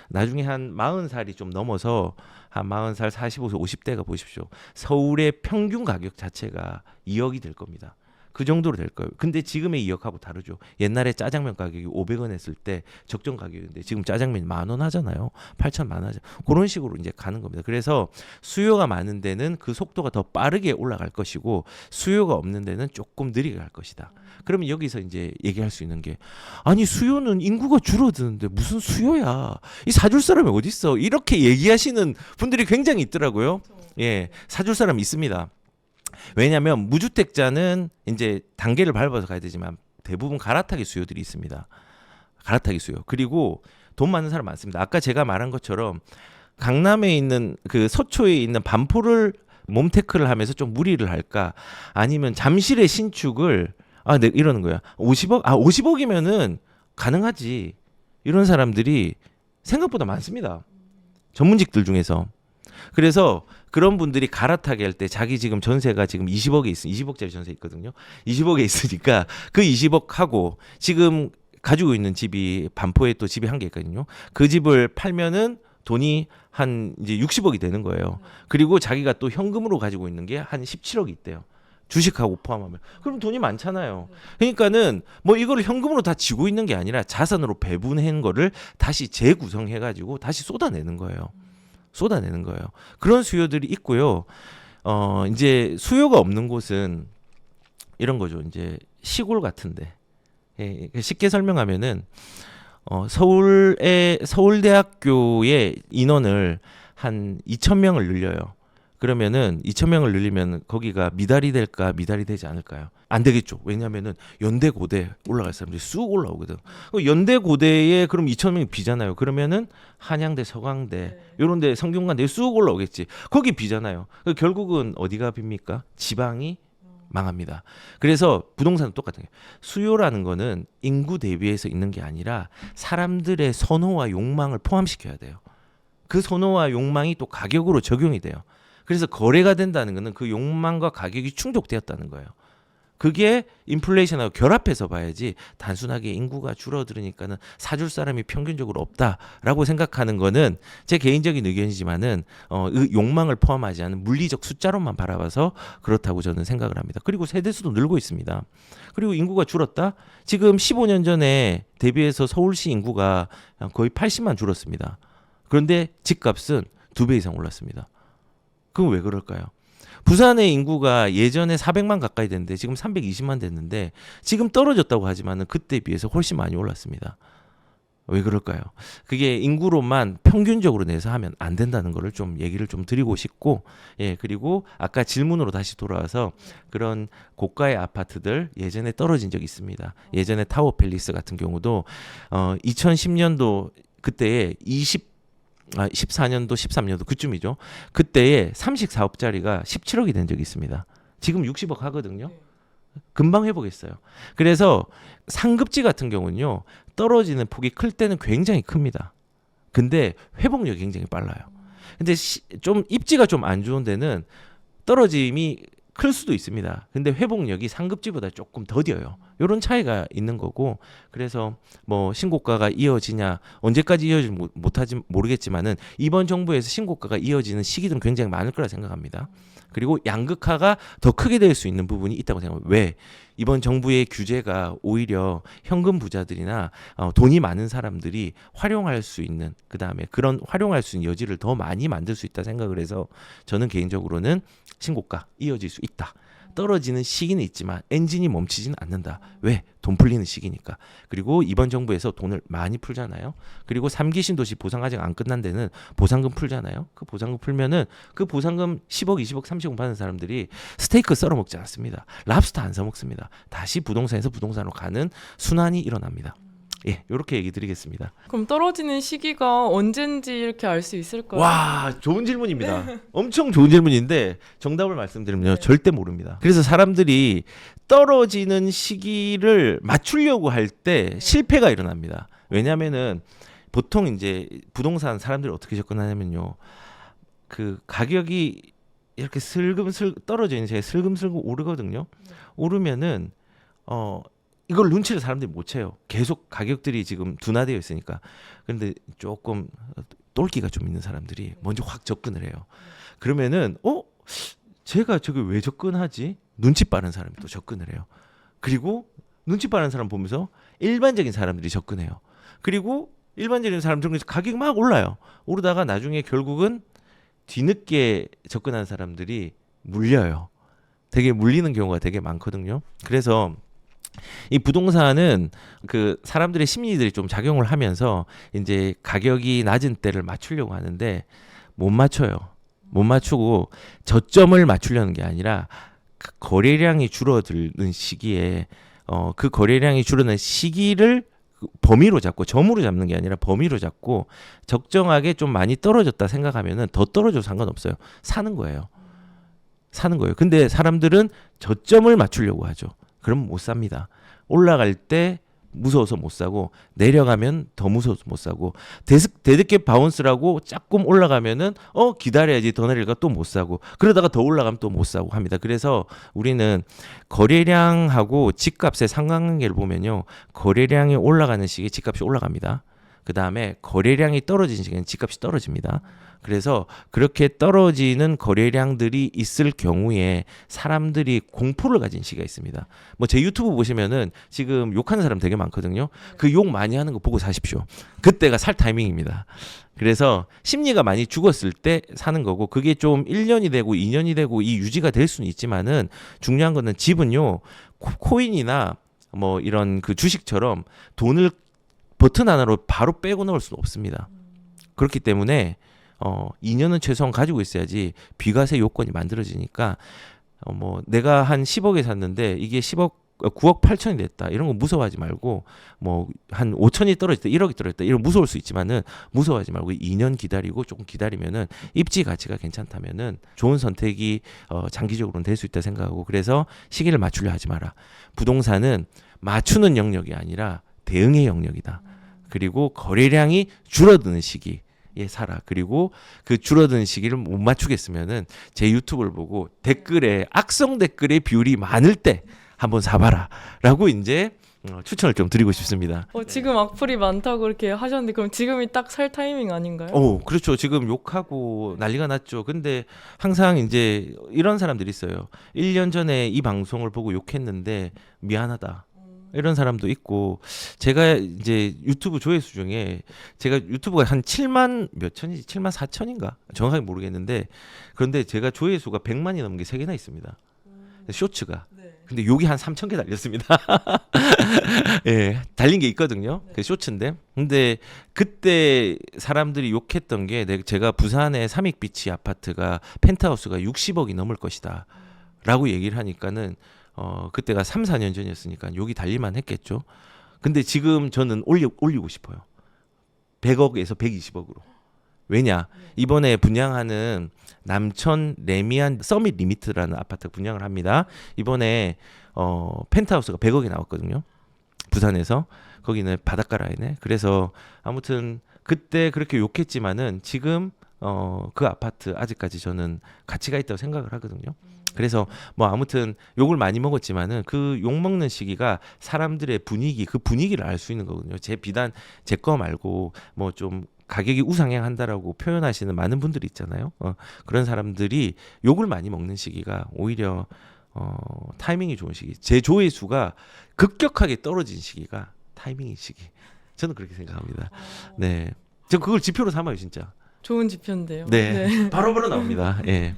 나중에 한 40살이 좀 넘어서 한 40살, 45세, 50대가 보십시오. 서울의 평균 가격 자체가 2억이 될 겁니다. 그 정도로 될 거예요. 근데 지금의 2억하고 다르죠. 옛날에 짜장면 가격이 500원 했을 때 적정 가격인데 지금 짜장면이 10,000원 하잖아요. 8,000만 원 하죠. 그런 식으로 이제 가는 겁니다. 그래서 수요가 많은 데는 그 속도가 더 빠르게 올라갈 것이고 수요가 없는 데는 조금 느리게 갈 것이다. 그러면 여기서 이제 얘기할 수 있는 게 아니 수요는 인구가 줄어드는데 무슨 수요야. 이 사줄 사람이 어디 있어. 이렇게 얘기하시는 분들이 굉장히 있더라고요. 예, 사줄 사람이 있습니다. 왜냐하면 무주택자는 이제 단계를 밟아서 가야 되지만 대부분 갈아타기 수요들이 있습니다. 갈아타기 수요. 그리고 돈 많은 사람 많습니다. 아까 제가 말한 것처럼 강남에 있는 그 서초에 있는 반포를 몸테크를 하면서 좀 무리를 할까? 아니면 잠실의 신축을 네, 이러는 거야. 50억? 50억이면은 가능하지. 이런 사람들이 생각보다 많습니다. 전문직들 중에서. 그래서 그런 분들이 갈아타게 할 때 자기 지금 전세가 지금 20억에 있으 20억짜리 전세 있거든요. 20억에 있으니까 그 20억 하고 지금 가지고 있는 집이 반포에 또 집이 한 개 있거든요. 그 집을 팔면은 돈이 한 이제 60억이 되는 거예요. 그리고 자기가 또 현금으로 가지고 있는 게 한 17억이 있대요. 주식하고 포함하면. 그럼 돈이 많잖아요. 그러니까는 뭐 이거를 현금으로 다 쥐고 있는 게 아니라 자산으로 배분한 거를 다시 재구성해 가지고 다시 쏟아내는 거예요. 그런 수요들이 있고요. 이제 수요가 없는 곳은 이런 거죠. 이제 시골 같은데. 예, 쉽게 설명하면은 서울대학교의 인원을 한 2,000명을 늘려요. 그러면은 2,000명을 늘리면 거기가 미달이 될까 미달이 되지 않을까요? 안 되겠죠. 왜냐하면은 연대 고대 올라갈 사람들이 쑥 올라오거든. 연대 고대에 그럼 2,000명이 비잖아요. 그러면은 한양대, 서강대 이런데 성균관대 쑥 올라오겠지. 거기 비잖아요. 결국은 어디가 빕니까? 지방이 망합니다. 그래서 부동산은 똑같은 거예요. 수요라는 거는 인구 대비해서 있는 게 아니라 사람들의 선호와 욕망을 포함시켜야 돼요. 그 선호와 욕망이 또 가격으로 적용이 돼요. 그래서 거래가 된다는 것은 그 욕망과 가격이 충족되었다는 거예요. 그게 인플레이션하고 결합해서 봐야지 단순하게 인구가 줄어들으니까는 사줄 사람이 평균적으로 없다라고 생각하는 거는 제 개인적인 의견이지만은 욕망을 포함하지 않은 물리적 숫자로만 바라봐서 그렇다고 저는 생각을 합니다. 그리고 세대수도 늘고 있습니다. 그리고 인구가 줄었다? 지금 15년 전에 대비해서 서울시 인구가 거의 80만 줄었습니다. 그런데 집값은 2배 이상 올랐습니다. 그건 왜 그럴까요? 부산의 인구가 예전에 400만 가까이 됐는데 지금 320만 됐는데 지금 떨어졌다고 하지만은 그때에 비해서 훨씬 많이 올랐습니다. 왜 그럴까요? 그게 인구로만 평균적으로 내서 하면 안 된다는 거를 좀 얘기를 좀 드리고 싶고, 예, 그리고 아까 질문으로 다시 돌아와서 그런 고가의 아파트들 예전에 떨어진 적이 있습니다. 예전에 타워 팰리스 같은 경우도 2010년도 그때에 14년도 13년도 그쯤이죠. 그때에 34억짜리가 17억이 된 적이 있습니다. 지금 60억 하거든요. 금방 해보겠어요. 그래서 상급지 같은 경우는요. 떨어지는 폭이 클 때는 굉장히 큽니다. 근데 회복력이 굉장히 빨라요. 근데 좀 입지가 좀 안 좋은 데는 떨어짐이 클 수도 있습니다. 근데 회복력이 상급지보다 조금 더뎌요. 이런 차이가 있는 거고, 그래서 뭐 신고가가 이어지냐, 언제까지 이어질지 못하지 모르겠지만은 이번 정부에서 신고가가 이어지는 시기들은 굉장히 많을 거라 생각합니다. 그리고 양극화가 더 크게 될 수 있는 부분이 있다고 생각합니다. 왜? 이번 정부의 규제가 오히려 현금 부자들이나 돈이 많은 사람들이 활용할 수 있는, 그 다음에 그런 활용할 수 있는 여지를 더 많이 만들 수 있다 생각을 해서 저는 개인적으로는 신고가 이어질 수 있다. 떨어지는 시기는 있지만 엔진이 멈추지는 않는다. 왜? 돈 풀리는 시기니까. 그리고 이번 정부에서 돈을 많이 풀잖아요. 그리고 3기 신도시 보상 아직 안 끝난 데는 보상금 풀잖아요. 그 보상금 풀면은 그 보상금 10억, 20억, 30억 받는 사람들이 스테이크 썰어 먹지 않습니다. 랍스터 안 사 먹습니다. 다시 부동산에서 부동산으로 가는 순환이 일어납니다. 예, 이렇게 얘기 드리겠습니다. 그럼 떨어지는 시기가 언젠지 이렇게 알 수 있을까요? 와, 좋은 질문입니다. 엄청 좋은 질문인데 정답을 말씀드리면요, 절대 모릅니다. 그래서 사람들이 떨어지는 시기를 맞추려고 할 때 실패가 일어납니다. 왜냐하면은 보통 이제 부동산 사람들이 어떻게 접근하냐면요, 그 가격이 이렇게 슬금슬 떨어져 있는 시기에 슬금슬금 오르거든요. 오르면은 이걸 눈치를 사람들이 못 채요. 계속 가격들이 지금 둔화되어 있으니까. 그런데 조금 똘끼가 좀 있는 사람들이 먼저 확 접근을 해요. 그러면은 제가 저게 왜 접근하지? 눈치 빠른 사람이 또 접근을 해요. 그리고 눈치 빠른 사람 보면서 일반적인 사람들이 접근해요. 그리고 일반적인 사람들은 가격이 막 올라요. 오르다가 나중에 결국은 뒤늦게 접근한 사람들이 물려요. 되게 물리는 경우가 되게 많거든요. 그래서 이 부동산은 그 사람들의 심리들이 좀 작용을 하면서 이제 가격이 낮은 때를 맞추려고 하는데 못 맞춰요. 못 맞추고 저점을 맞추려는 게 아니라 그 거래량이 줄어드는 시기에 그 거래량이 줄어드는 시기를 범위로 잡고, 점으로 잡는 게 아니라 범위로 잡고 적정하게 좀 많이 떨어졌다 생각하면은 더 떨어져도 상관없어요. 사는 거예요. 사는 거예요. 근데 사람들은 저점을 맞추려고 하죠. 그럼 못 삽니다. 올라갈 때 무서워서 못 사고, 내려가면 더 무서워서 못 사고, 대득게 바운스라고 조금 올라가면은 기다려야지 더 내릴까 또 못 사고, 그러다가 더 올라가면 또 못 사고 합니다. 그래서 우리는 거래량하고 집값의 상관관계를 보면요, 거래량이 올라가는 시기에 집값이 올라갑니다. 그 다음에 거래량이 떨어지는 시기에는 집값이 떨어집니다. 그래서 그렇게 떨어지는 거래량들이 있을 경우에 사람들이 공포를 가진 시기가 있습니다. 뭐 제 유튜브 보시면은 지금 욕하는 사람 되게 많거든요. 그 욕 많이 하는 거 보고 사십시오. 그때가 살 타이밍입니다. 그래서 심리가 많이 죽었을 때 사는 거고, 그게 좀 1년이 되고 2년이 되고 이 유지가 될 수는 있지만은 중요한 거는 집은요, 코인이나 뭐 이런 그 주식처럼 돈을 버튼 하나로 바로 빼고 넣을 수는 없습니다. 그렇기 때문에 2년은 최소한 가지고 있어야지 비과세 요건이 만들어지니까 뭐 내가 한 10억에 샀는데 이게 9억 8천이 됐다, 이런 거 무서워하지 말고, 뭐 한 5천이 떨어졌다, 1억이 떨어졌다, 이런 무서울 수 있지만은 무서워하지 말고 2년 기다리고 조금 기다리면은 입지 가치가 괜찮다면은 좋은 선택이 장기적으로는 될 수 있다 생각하고, 그래서 시기를 맞추려 하지 마라. 부동산은 맞추는 영역이 아니라 대응의 영역이다. 그리고 거래량이 줄어드는 시기에 살아. 그리고 그 줄어드는 시기를 못 맞추겠으면은 제 유튜브를 보고 댓글에 악성 댓글의 비율이 많을 때 한번 사봐라 라고 이제 추천을 좀 드리고 싶습니다. 지금 악플이 많다고 이렇게 하셨는데 그럼 지금이 딱 살 타이밍 아닌가요? 그렇죠. 지금 욕하고 난리가 났죠. 근데 항상 이제 이런 사람들이 있어요. 1년 전에 이 방송을 보고 욕했는데 미안하다, 이런 사람도 있고, 제가 이제 유튜브 조회수 중에 제가 유튜브가 한 7만 몇 천이지, 7만 4천인가 정확하게 모르겠는데, 그런데 제가 조회수가 100만이 넘는 게 3개나 있습니다. 쇼츠가. 근데 욕이 한 3천 개 달렸습니다. 예, 달린 게 있거든요. 그 쇼츠인데. 근데 그때 사람들이 욕했던 게, 제가 부산의 삼익비치 아파트가 펜트하우스가 60억이 넘을 것이다 라고 얘기를 하니까는 그때가 3, 4년 전이었으니까 욕이 달릴만 했겠죠. 근데 지금 저는 올리고 싶어요. 100억에서 120억으로. 왜냐? 이번에 분양하는 남천 레미안 서밋 리미트라는 아파트 분양을 합니다. 이번에 펜트하우스가 100억이 나왔거든요. 부산에서. 거기는 바닷가 라인에. 그래서 아무튼 그때 그렇게 욕했지만은 지금 그 아파트 아직까지 저는 가치가 있다고 생각을 하거든요. 그래서 뭐 아무튼 욕을 많이 먹었지만은 그 욕 먹는 시기가 사람들의 분위기, 그 분위기를 알 수 있는 거거든요. 비단 제 거 말고 뭐 좀 가격이 우상향한다라고 표현하시는 많은 분들이 있잖아요. 그런 사람들이 욕을 많이 먹는 시기가 오히려 타이밍이 좋은 시기. 제 조회수가 급격하게 떨어진 시기가 타이밍인 시기. 저는 그렇게 생각합니다. 네, 저 그걸 지표로 삼아요, 진짜. 좋은 지표인데요. 네, 바로바로 나옵니다. 예.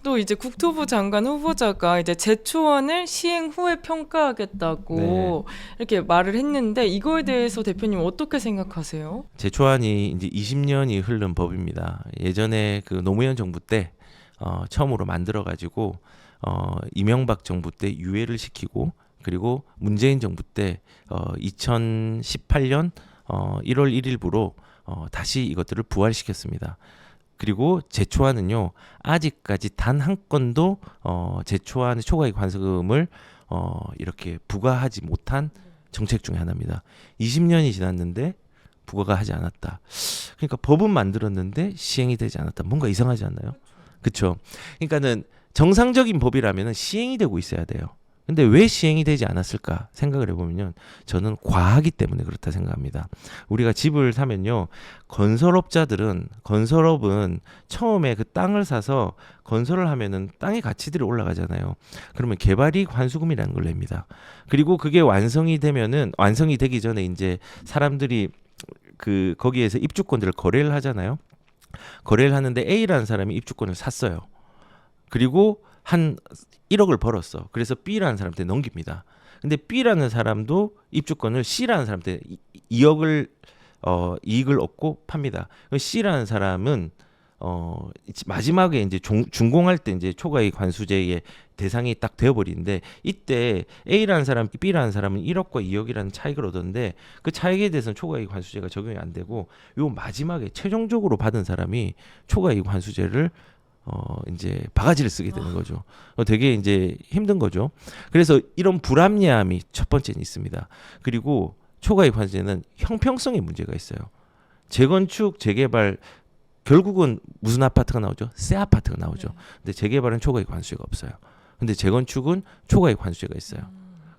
또 이제 국토부 장관 후보자가 이제 제초안을 시행 후에 평가하겠다고 이렇게 말을 했는데 이거에 대해서 대표님 어떻게 생각하세요? 제초안이 이제 20년이 흐른 법입니다. 예전에 그 노무현 정부 때 처음으로 만들어 가지고 이명박 정부 때 유예를 시키고 그리고 문재인 정부 때 2018년 1월 1일부로 다시 이것들을 부활시켰습니다. 그리고 제초안은요 아직까지 단 한 건도 제초안의 초과이익 환수금을 이렇게 부과하지 못한 정책 중에 하나입니다. 20년이 지났는데 부과가 하지 않았다. 그러니까 법은 만들었는데 시행이 되지 않았다. 뭔가 이상하지 않나요? 그렇죠. 그러니까는 정상적인 법이라면 시행이 되고 있어야 돼요. 근데 왜 시행이 되지 않았을까 생각을 해보면요, 저는 과하기 때문에 그렇다 생각합니다. 우리가 집을 사면요, 건설업은 처음에 그 땅을 사서 건설을 하면은 땅의 가치들이 올라가잖아요. 그러면 개발이익 환수금이라는 걸 냅니다. 그리고 그게 완성이 되기 전에 이제 사람들이 거기에서 입주권들을 거래를 하잖아요. 거래를 하는데 A라는 사람이 입주권을 샀어요. 그리고 한 1억을 벌었어. 그래서 B라는 사람한테 넘깁니다. 근데 B라는 사람도 입주권을 C라는 사람한테 2억을 이익을 얻고 팝니다. C라는 사람은 마지막에 이제 준공할 때 이제 초과이익 환수제의 대상이 딱 되어버리는데, 이때 A라는 사람, B라는 사람은 1억과 2억이라는 차익을 얻었는데 그 차익에 대해서는 초과이익 환수제가 적용이 안 되고, 요 마지막에 최종적으로 받은 사람이 초과이익 환수제를 이제 바가지를 쓰게 되는 거죠. 되게 이제 힘든 거죠. 그래서 이런 불합리함이 첫 번째는 있습니다. 그리고 초과이익 환수제는 형평성에 문제가 있어요. 재건축, 재개발 결국은 무슨 아파트가 나오죠? 새 아파트가 나오죠. 근데 재개발은 초과이익 환수제가 없어요. 근데 재건축은 초과이익 환수제가 있어요.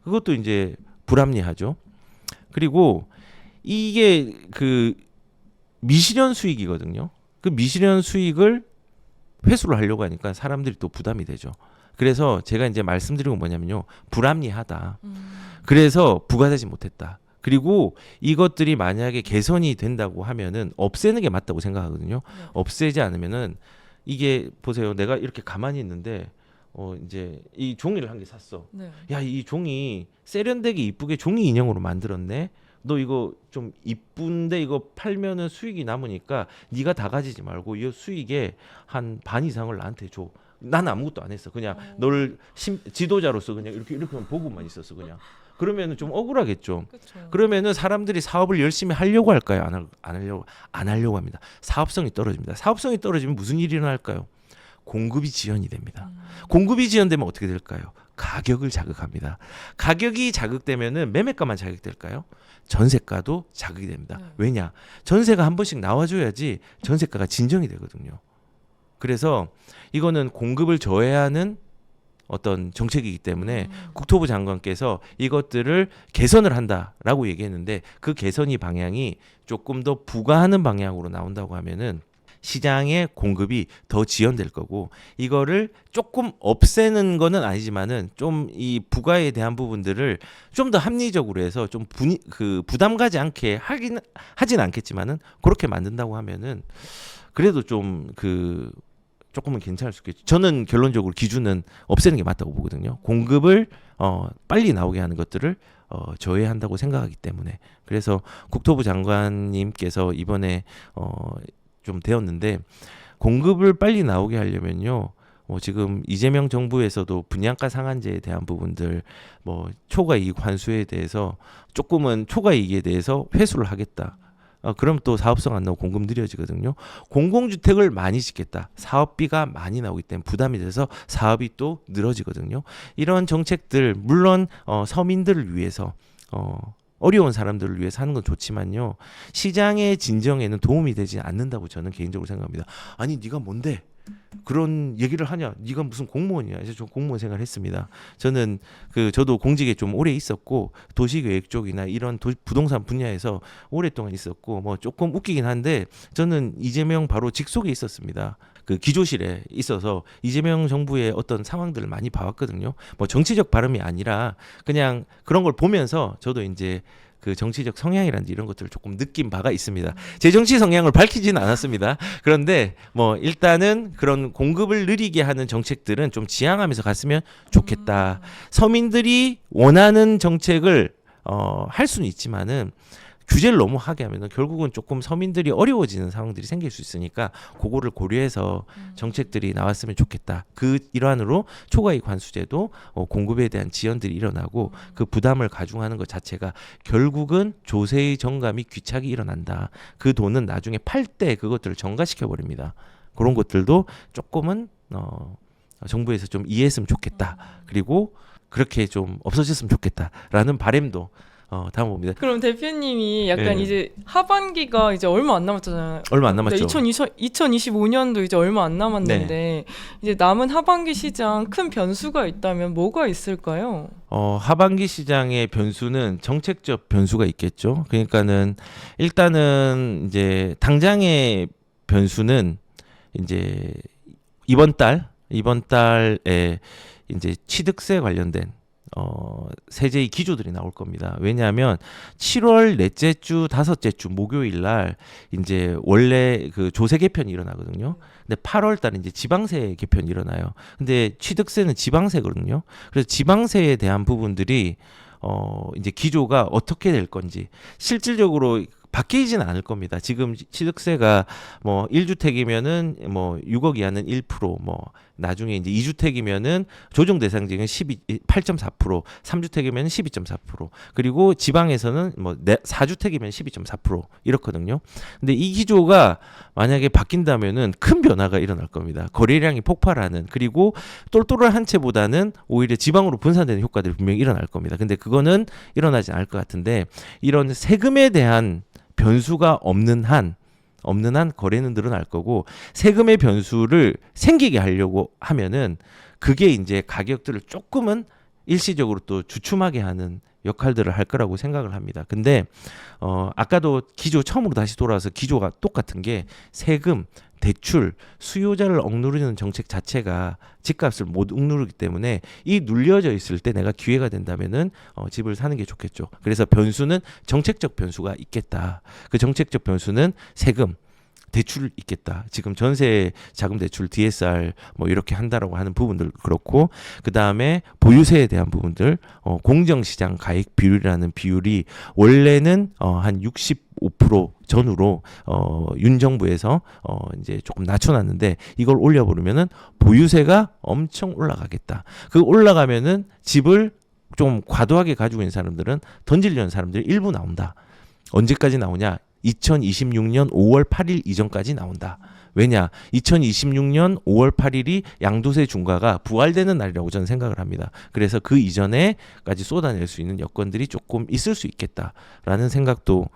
그것도 이제 불합리하죠. 그리고 이게 그 미실현 수익이거든요. 그 미실현 수익을 회수를 하려고 하니까 사람들이 또 부담이 되죠. 그래서 제가 이제 말씀드리고 뭐냐면요, 불합리하다. 그래서 부과되지 못했다. 그리고 이것들이 만약에 개선이 된다고 하면은 없애는 게 맞다고 생각하거든요. 없애지 않으면은 이게 보세요. 내가 이렇게 가만히 있는데 이제 이 종이를 한 개 샀어. 야, 이 종이 세련되게 이쁘게 종이 인형으로 만들었네. 너 이거 좀 이쁜데 이거 팔면은 수익이 남으니까 네가 다 가지지 말고 이 수익의 한 반 이상을 나한테 줘. 난 아무것도 안 했어. 그냥 너를 지도자로서 그냥 이렇게만 보고만 있었어. 그냥. 그러면은 좀 억울하겠죠. 그쵸. 그러면은 사람들이 사업을 열심히 하려고 할까요? 안 하려고 합니다. 사업성이 떨어집니다. 사업성이 떨어지면 무슨 일이 일어날까요? 공급이 지연이 됩니다. 공급이 지연되면 어떻게 될까요? 가격을 자극합니다. 가격이 자극되면은 매매가만 자극될까요? 전세가도 자극이 됩니다. 왜냐? 전세가 한 번씩 나와줘야지 전세가가 진정이 되거든요. 그래서 이거는 공급을 저해하는 어떤 정책이기 때문에 국토부 장관께서 이것들을 개선을 한다라고 얘기했는데, 그 개선이 방향이 조금 더 부과하는 방향으로 나온다고 하면은 시장의 공급이 더 지연될 거고, 이거를 조금 없애는 거는 아니지만은 좀 이 부가에 대한 부분들을 좀 더 합리적으로 해서 좀 부담 가지 않게 하진 않겠지만은 그렇게 만든다고 하면은 그래도 좀 조금은 괜찮을 수 있겠죠. 저는 결론적으로 기준은 없애는 게 맞다고 보거든요. 공급을 빨리 나오게 하는 것들을 저해한다고 생각하기 때문에. 그래서 국토부 장관님께서 이번에 좀 되었는데, 공급을 빨리 나오게 하려면요, 지금 이재명 정부에서도 분양가 상한제에 대한 부분들, 초과이익 환수에 대해서 조금은 초과이익에 대해서 회수를 하겠다. 그럼 또 사업성 안 나오고 공급 느려지거든요. 공공주택을 많이 짓겠다. 사업비가 많이 나오기 때문에 부담이 돼서 사업이 또 늘어지거든요. 이런 정책들, 물론 서민들을 위해서 어려운 사람들을 위해서 하는 건 좋지만요. 시장의 진정에는 도움이 되지 않는다고 저는 개인적으로 생각합니다. 아니 네가 뭔데? 그런 얘기를 하냐? 네가 무슨 공무원이야? 그래서 저 공무원 생활을 했습니다. 저는 저도 공직에 좀 오래 있었고 도시계획 쪽이나 이런 부동산 분야에서 오랫동안 있었고 뭐 조금 웃기긴 한데 저는 이재명 바로 직속에 있었습니다. 그 기조실에 있어서 이재명 정부의 어떤 상황들을 많이 봐왔거든요. 뭐 정치적 발언이 아니라 그냥 그런 걸 보면서 저도 이제 그 정치적 성향이라든지 이런 것들을 조금 느낀 바가 있습니다. 제 정치 성향을 밝히지는 않았습니다. 그런데 뭐 일단은 그런 공급을 느리게 하는 정책들은 좀 지향하면서 갔으면 좋겠다. 서민들이 원하는 정책을 할 수는 있지만은 규제를 너무 하게 하면은 결국은 조금 서민들이 어려워지는 상황들이 생길 수 있으니까 그거를 고려해서 정책들이 나왔으면 좋겠다. 그 일환으로 초과이익 관수제도 공급에 대한 지연들이 일어나고 그 부담을 가중하는 것 자체가 결국은 조세의 정가 및 귀착이 일어난다. 그 돈은 나중에 팔 때 그것들을 정가시켜 버립니다. 그런 것들도 조금은 정부에서 좀 이해했으면 좋겠다. 그리고 그렇게 좀 없어졌으면 좋겠다라는 바람도 담아봅니다. 그럼 대표님이 약간 네. 이제 하반기가 이제 얼마 안 남았잖아요. 얼마 안 남았죠. 2025년도 이제 얼마 안 남았는데 이제 남은 하반기 시장 큰 변수가 있다면 뭐가 있을까요? 하반기 시장의 변수는 정책적 변수가 있겠죠. 그러니까는 일단은 이제 당장의 변수는 이제 이번 달에 이제 취득세 관련된 세제의 기조들이 나올 겁니다. 왜냐하면 7월 넷째 주, 다섯째 주 목요일 날 이제 원래 그 조세 개편이 일어나거든요. 근데 8월 달에 이제 지방세 개편이 일어나요. 근데 취득세는 지방세거든요. 그래서 지방세에 대한 부분들이 이제 기조가 어떻게 될 건지 실질적으로 바뀌지는 않을 겁니다. 지금 취득세가 뭐 1주택이면은 뭐 6억 이하는 1%, 뭐 나중에 이제 2주택이면은 조정 대상지역은 8.4%, 3주택이면 12.4%, 그리고 지방에서는 뭐 4주택이면 12.4% 이렇거든요. 근데 이 기조가 만약에 바뀐다면은 큰 변화가 일어날 겁니다. 거래량이 폭발하는, 그리고 똘똘한 채보다는 오히려 지방으로 분산되는 효과들이 분명히 일어날 겁니다. 근데 그거는 일어나지 않을 것 같은데, 이런 세금에 대한 변수가 없는 한 거래는 늘어날 거고, 세금의 변수를 생기게 하려고 하면은 그게 이제 가격들을 조금은 일시적으로 또 주춤하게 하는 역할들을 할 거라고 생각을 합니다. 근데 아까도 기조 처음으로 다시 돌아와서 기조가 똑같은 게 세금, 대출, 수요자를 억누르는 정책 자체가 집값을 못 억누르기 때문에 이 눌려져 있을 때 내가 기회가 된다면은 집을 사는 게 좋겠죠. 그래서 변수는 정책적 변수가 있겠다. 그 정책적 변수는 세금, 대출 있겠다. 지금 전세 자금 대출 DSR 뭐 이렇게 한다라고 하는 부분들 그렇고, 그 다음에 보유세에 대한 부분들, 공정시장 가액 비율이라는 비율이 원래는 한 65% 전후로 윤 정부에서 이제 조금 낮춰놨는데 이걸 올려버리면은 보유세가 엄청 올라가겠다. 그 올라가면은 집을 좀 과도하게 가지고 있는 사람들은 던지려는 사람들이 일부 나온다. 언제까지 나오냐? 2026년 5월 8일 이전까지 나온다. 왜냐? 2026년 5월 8일이 양도세 중과가 부활되는 날이라고 저는 생각을 합니다. 그래서 그 이전에까지 쏟아낼 수 있는 여건들이 조금 있을 수 있겠다라는 생각도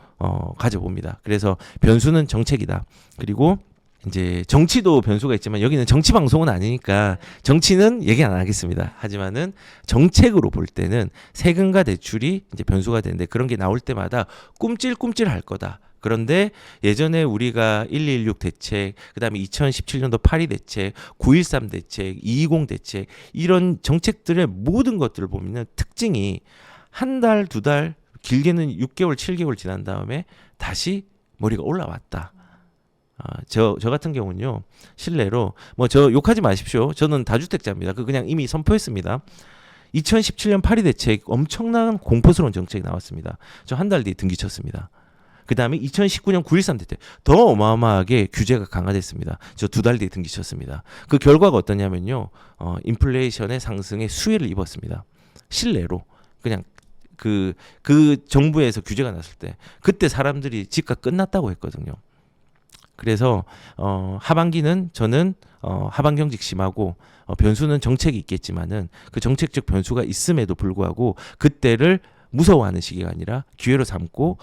가져봅니다. 그래서 변수는 정책이다. 그리고 이제 정치도 변수가 있지만 여기는 정치 방송은 아니니까 정치는 얘기 안 하겠습니다. 하지만은 정책으로 볼 때는 세금과 대출이 이제 변수가 되는데, 그런 게 나올 때마다 꿈찔꿈찔 할 거다. 그런데 예전에 우리가 116 대책, 그다음에 2017년도 8.2 대책, 9.13 대책, 220 대책, 이런 정책들의 모든 것들을 보면은 특징이 한 달, 두 달, 길게는 6개월, 7개월 지난 다음에 다시 머리가 올라왔다. 저 같은 경우는요, 실례로 뭐 저 욕하지 마십시오. 저는 다주택자입니다. 그냥 이미 선포했습니다. 2017년 8.2 대책 엄청난 공포스러운 정책이 나왔습니다. 저 한 달 뒤에 등기 쳤습니다. 그 다음에 2019년 9.13 대책 더 어마어마하게 규제가 강화됐습니다. 저 두 달 뒤에 등기 쳤습니다. 그 결과가 어떠냐면요, 인플레이션의 상승에 수혜를 입었습니다. 실례로 그냥 그 정부에서 규제가 났을 때 그때 사람들이 집값 끝났다고 했거든요. 그래서 하반기는 저는 하반 경직 심하고 변수는 정책이 있겠지만은 그 정책적 변수가 있음에도 불구하고 그때를 무서워하는 시기가 아니라 기회로 삼고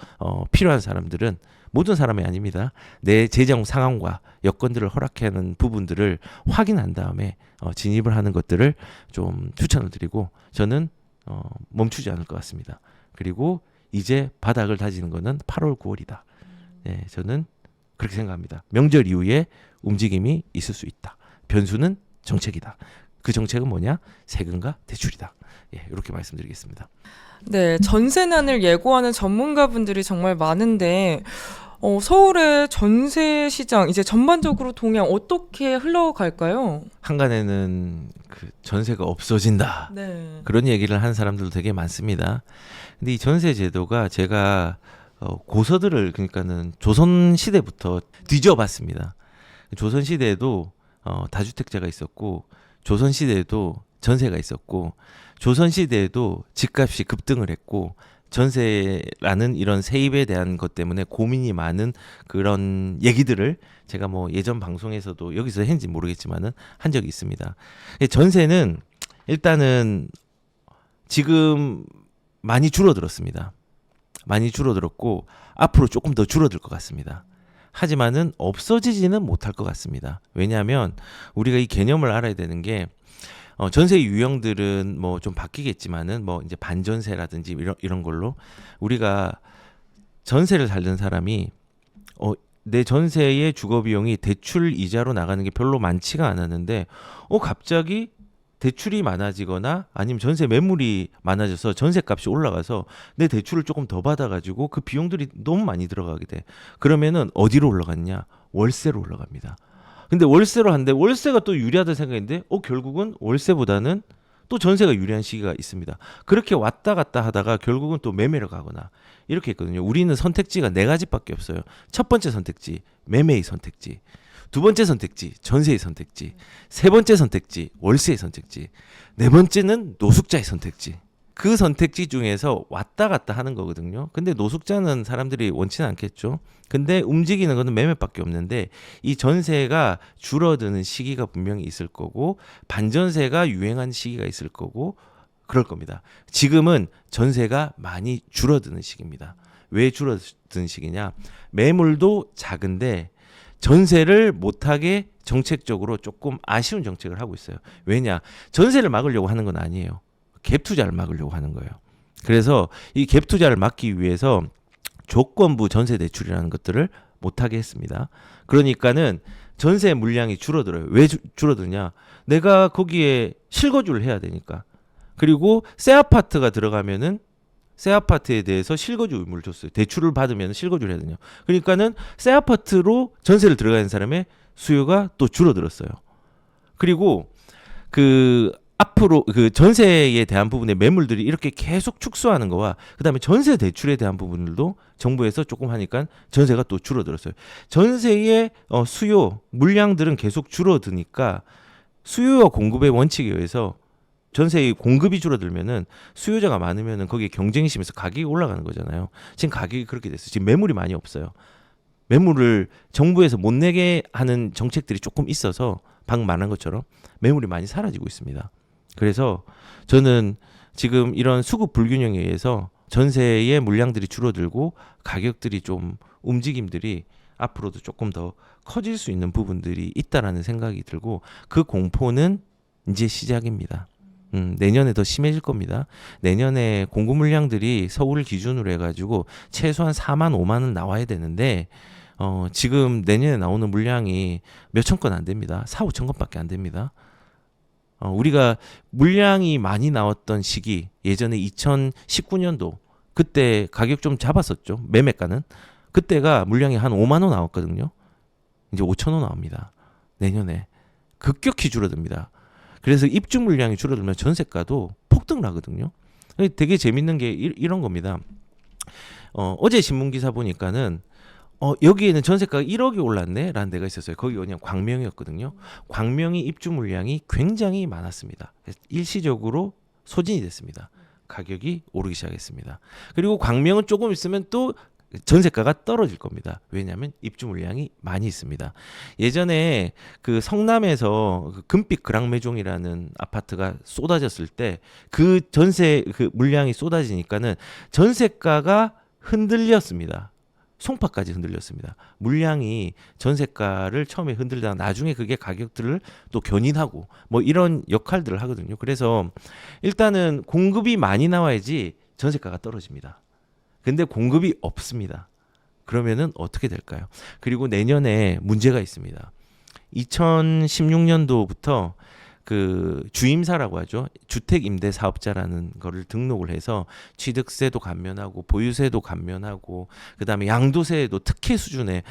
필요한 사람들은 모든 사람이 아닙니다. 내 재정 상황과 여건들을 허락하는 부분들을 확인한 다음에 진입을 하는 것들을 좀 추천을 드리고 저는 멈추지 않을 것 같습니다. 그리고 이제 바닥을 다지는 것은 8월, 9월이다. 네, 저는 그렇게 생각합니다. 명절 이후에 움직임이 있을 수 있다. 변수는 정책이다. 그 정책은 뭐냐? 세금과 대출이다. 예, 이렇게 말씀드리겠습니다. 네, 전세난을 예고하는 전문가분들이 정말 많은데 서울의 전세 시장 이제 전반적으로 동향 어떻게 흘러갈까요? 한간에는 그 전세가 없어진다. 네. 그런 얘기를 하는 사람들도 되게 많습니다. 근데 이 전세 제도가 제가 고서들을 그러니까는 조선 시대부터 뒤져봤습니다. 조선 시대에도 다주택자가 있었고 조선 시대에도 전세가 있었고 조선 시대에도 집값이 급등을 했고 전세라는 이런 세입에 대한 것 때문에 고민이 많은 그런 얘기들을 제가 뭐 예전 방송에서도 여기서 했는지 모르겠지만은 한 적이 있습니다. 전세는 일단은 지금 많이 줄어들었습니다. 많이 줄어들었고 앞으로 조금 더 줄어들 것 같습니다. 하지만은 없어지지는 못할 것 같습니다. 왜냐하면 우리가 이 개념을 알아야 되는 게 전세 유형들은 뭐 좀 바뀌겠지만은 뭐 이제 반전세라든지 이런 걸로 우리가 전세를 살던 사람이 내 전세의 주거 비용이 대출 이자로 나가는 게 별로 많지가 않았는데 갑자기 대출이 많아지거나 아니면 전세 매물이 많아져서 전세값이 올라가서 내 대출을 조금 더 받아가지고 그 비용들이 너무 많이 들어가게 돼. 그러면은 어디로 올라갔냐? 월세로 올라갑니다. 근데 월세로 하는데 월세가 또 유리하다 생각했는데 결국은 월세보다는 또 전세가 유리한 시기가 있습니다. 그렇게 왔다 갔다 하다가 결국은 또 매매로 가거나 이렇게 했거든요. 우리는 선택지가 4가지밖에 없어요. 첫 번째 선택지, 매매의 선택지. 두 번째 선택지, 전세의 선택지. 세 번째 선택지, 월세의 선택지. 네 번째는 노숙자의 선택지. 그 선택지 중에서 왔다 갔다 하는 거거든요. 근데 노숙자는 사람들이 원치는 않겠죠. 근데 움직이는 거는 매매밖에 없는데 이 전세가 줄어드는 시기가 분명히 있을 거고 반전세가 유행한 시기가 있을 거고 그럴 겁니다. 지금은 전세가 많이 줄어드는 시기입니다. 왜 줄어드는 시기냐? 매물도 작은데 전세를 못하게 정책적으로 조금 아쉬운 정책을 하고 있어요. 왜냐? 전세를 막으려고 하는 건 아니에요. 갭 투자를 막으려고 하는 거예요. 그래서 이 갭 투자를 막기 위해서 조건부 전세 대출이라는 것들을 못하게 했습니다. 그러니까는 전세 물량이 줄어들어요. 왜 줄어드냐? 내가 거기에 실거주를 해야 되니까. 그리고 새 아파트가 들어가면은 새 아파트에 대해서 실거주 의무를 줬어요. 대출을 받으면 실거주를 해야 되냐. 그러니까는 새 아파트로 전세를 들어가는 사람의 수요가 또 줄어들었어요. 그리고 앞으로 그 전세에 대한 부분의 매물들이 이렇게 계속 축소하는 거와 그다음에 전세 대출에 대한 부분들도 정부에서 조금 하니까 전세가 또 줄어들었어요. 전세의 수요 물량들은 계속 줄어드니까 수요와 공급의 원칙에 의해서 전세의 공급이 줄어들면은 수요자가 많으면은 거기에 경쟁이 심해서 가격이 올라가는 거잖아요. 지금 가격이 그렇게 됐어요. 지금 매물이 많이 없어요. 매물을 정부에서 못 내게 하는 정책들이 조금 있어서 방금 말한 것처럼 매물이 많이 사라지고 있습니다. 그래서 저는 지금 이런 수급 불균형에 의해서 전세의 물량들이 줄어들고 가격들이 좀 움직임들이 앞으로도 조금 더 커질 수 있는 부분들이 있다라는 생각이 들고 그 공포는 이제 시작입니다. 내년에 더 심해질 겁니다. 내년에 공급 물량들이 서울을 기준으로 해가지고 최소한 4만 5만은 나와야 되는데 지금 내년에 나오는 물량이 몇천 건 안 됩니다. 4, 5천 건밖에 안 됩니다. 우리가 물량이 많이 나왔던 시기 예전에 2019년도 그때 가격 좀 잡았었죠. 매매가는. 그때가 물량이 한 5만 원 나왔거든요. 이제 5천 원 나옵니다. 내년에 급격히 줄어듭니다. 그래서 입주 물량이 줄어들면 전세가도 폭등하거든요. 되게 재밌는 게 이런 겁니다. 어제 신문기사 보니까는 여기에는 전세가가 1억이 올랐네 라는 데가 있었어요. 거기 그냥 광명이었거든요. 광명이 입주 물량이 굉장히 많았습니다. 일시적으로 소진이 됐습니다. 가격이 오르기 시작했습니다. 그리고 광명은 조금 있으면 또 전세가가 떨어질 겁니다. 왜냐하면 입주 물량이 많이 있습니다. 예전에 그 성남에서 그 금빛 그랑메종이라는 아파트가 쏟아졌을 때 그 전세 그 물량이 쏟아지니까는 전세가가 흔들렸습니다. 송파까지 흔들렸습니다. 물량이 전세가를 처음에 흔들다가 나중에 그게 가격들을 또 견인하고 뭐 이런 역할들을 하거든요. 그래서 일단은 공급이 많이 나와야지 전세가가 떨어집니다. 근데 공급이 없습니다. 그러면은 어떻게 될까요? 그리고 내년에 문제가 있습니다. 2016년도부터 그 주임사라고 하죠. 주택임대사업자라는 거를 등록을 해서 취득세도 감면하고 보유세도 감면하고 그다음에 양도세에도 특혜 수준의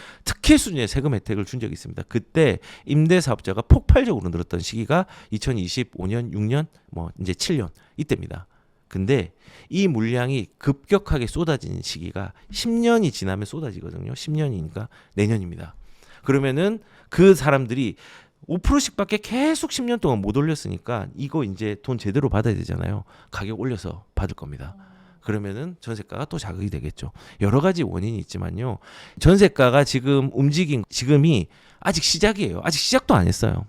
세금 혜택을 준 적이 있습니다. 그때 임대사업자가 폭발적으로 늘었던 시기가 2025년, 6년, 뭐 이제 7년 이때입니다. 근데 이 물량이 급격하게 쏟아지는 시기가 10년이 지나면 쏟아지거든요. 10년이니까 내년입니다. 그러면은 그 사람들이 5%씩밖에 계속 10년 동안 못 올렸으니까 이거 이제 돈 제대로 받아야 되잖아요. 가격 올려서 받을 겁니다. 그러면은 전세가가 또 자극이 되겠죠. 여러 가지 원인이 있지만요. 전세가가 지금 지금이 아직 시작이에요. 아직 시작도 안 했어요.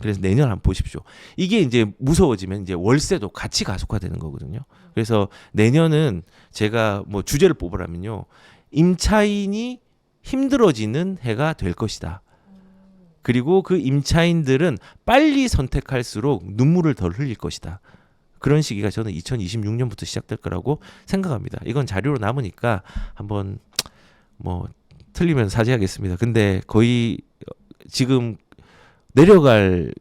그래서 내년 한번 보십시오. 이게 이제 무서워지면 이제 월세도 같이 가속화되는 거거든요. 그래서 내년은 제가 뭐 주제를 뽑으라면요. 임차인이 힘들어지는 해가 될 것이다. 그리고 그 임차인들은 빨리 선택할수록 눈물을 덜 흘릴 것이다. 그런 시기가 저는 2026년부터 시작될 거라고 생각합니다. 이건 자료로 남으니까 한번 뭐 틀리면 사죄하겠습니다. 근데 거의 지금 내려갈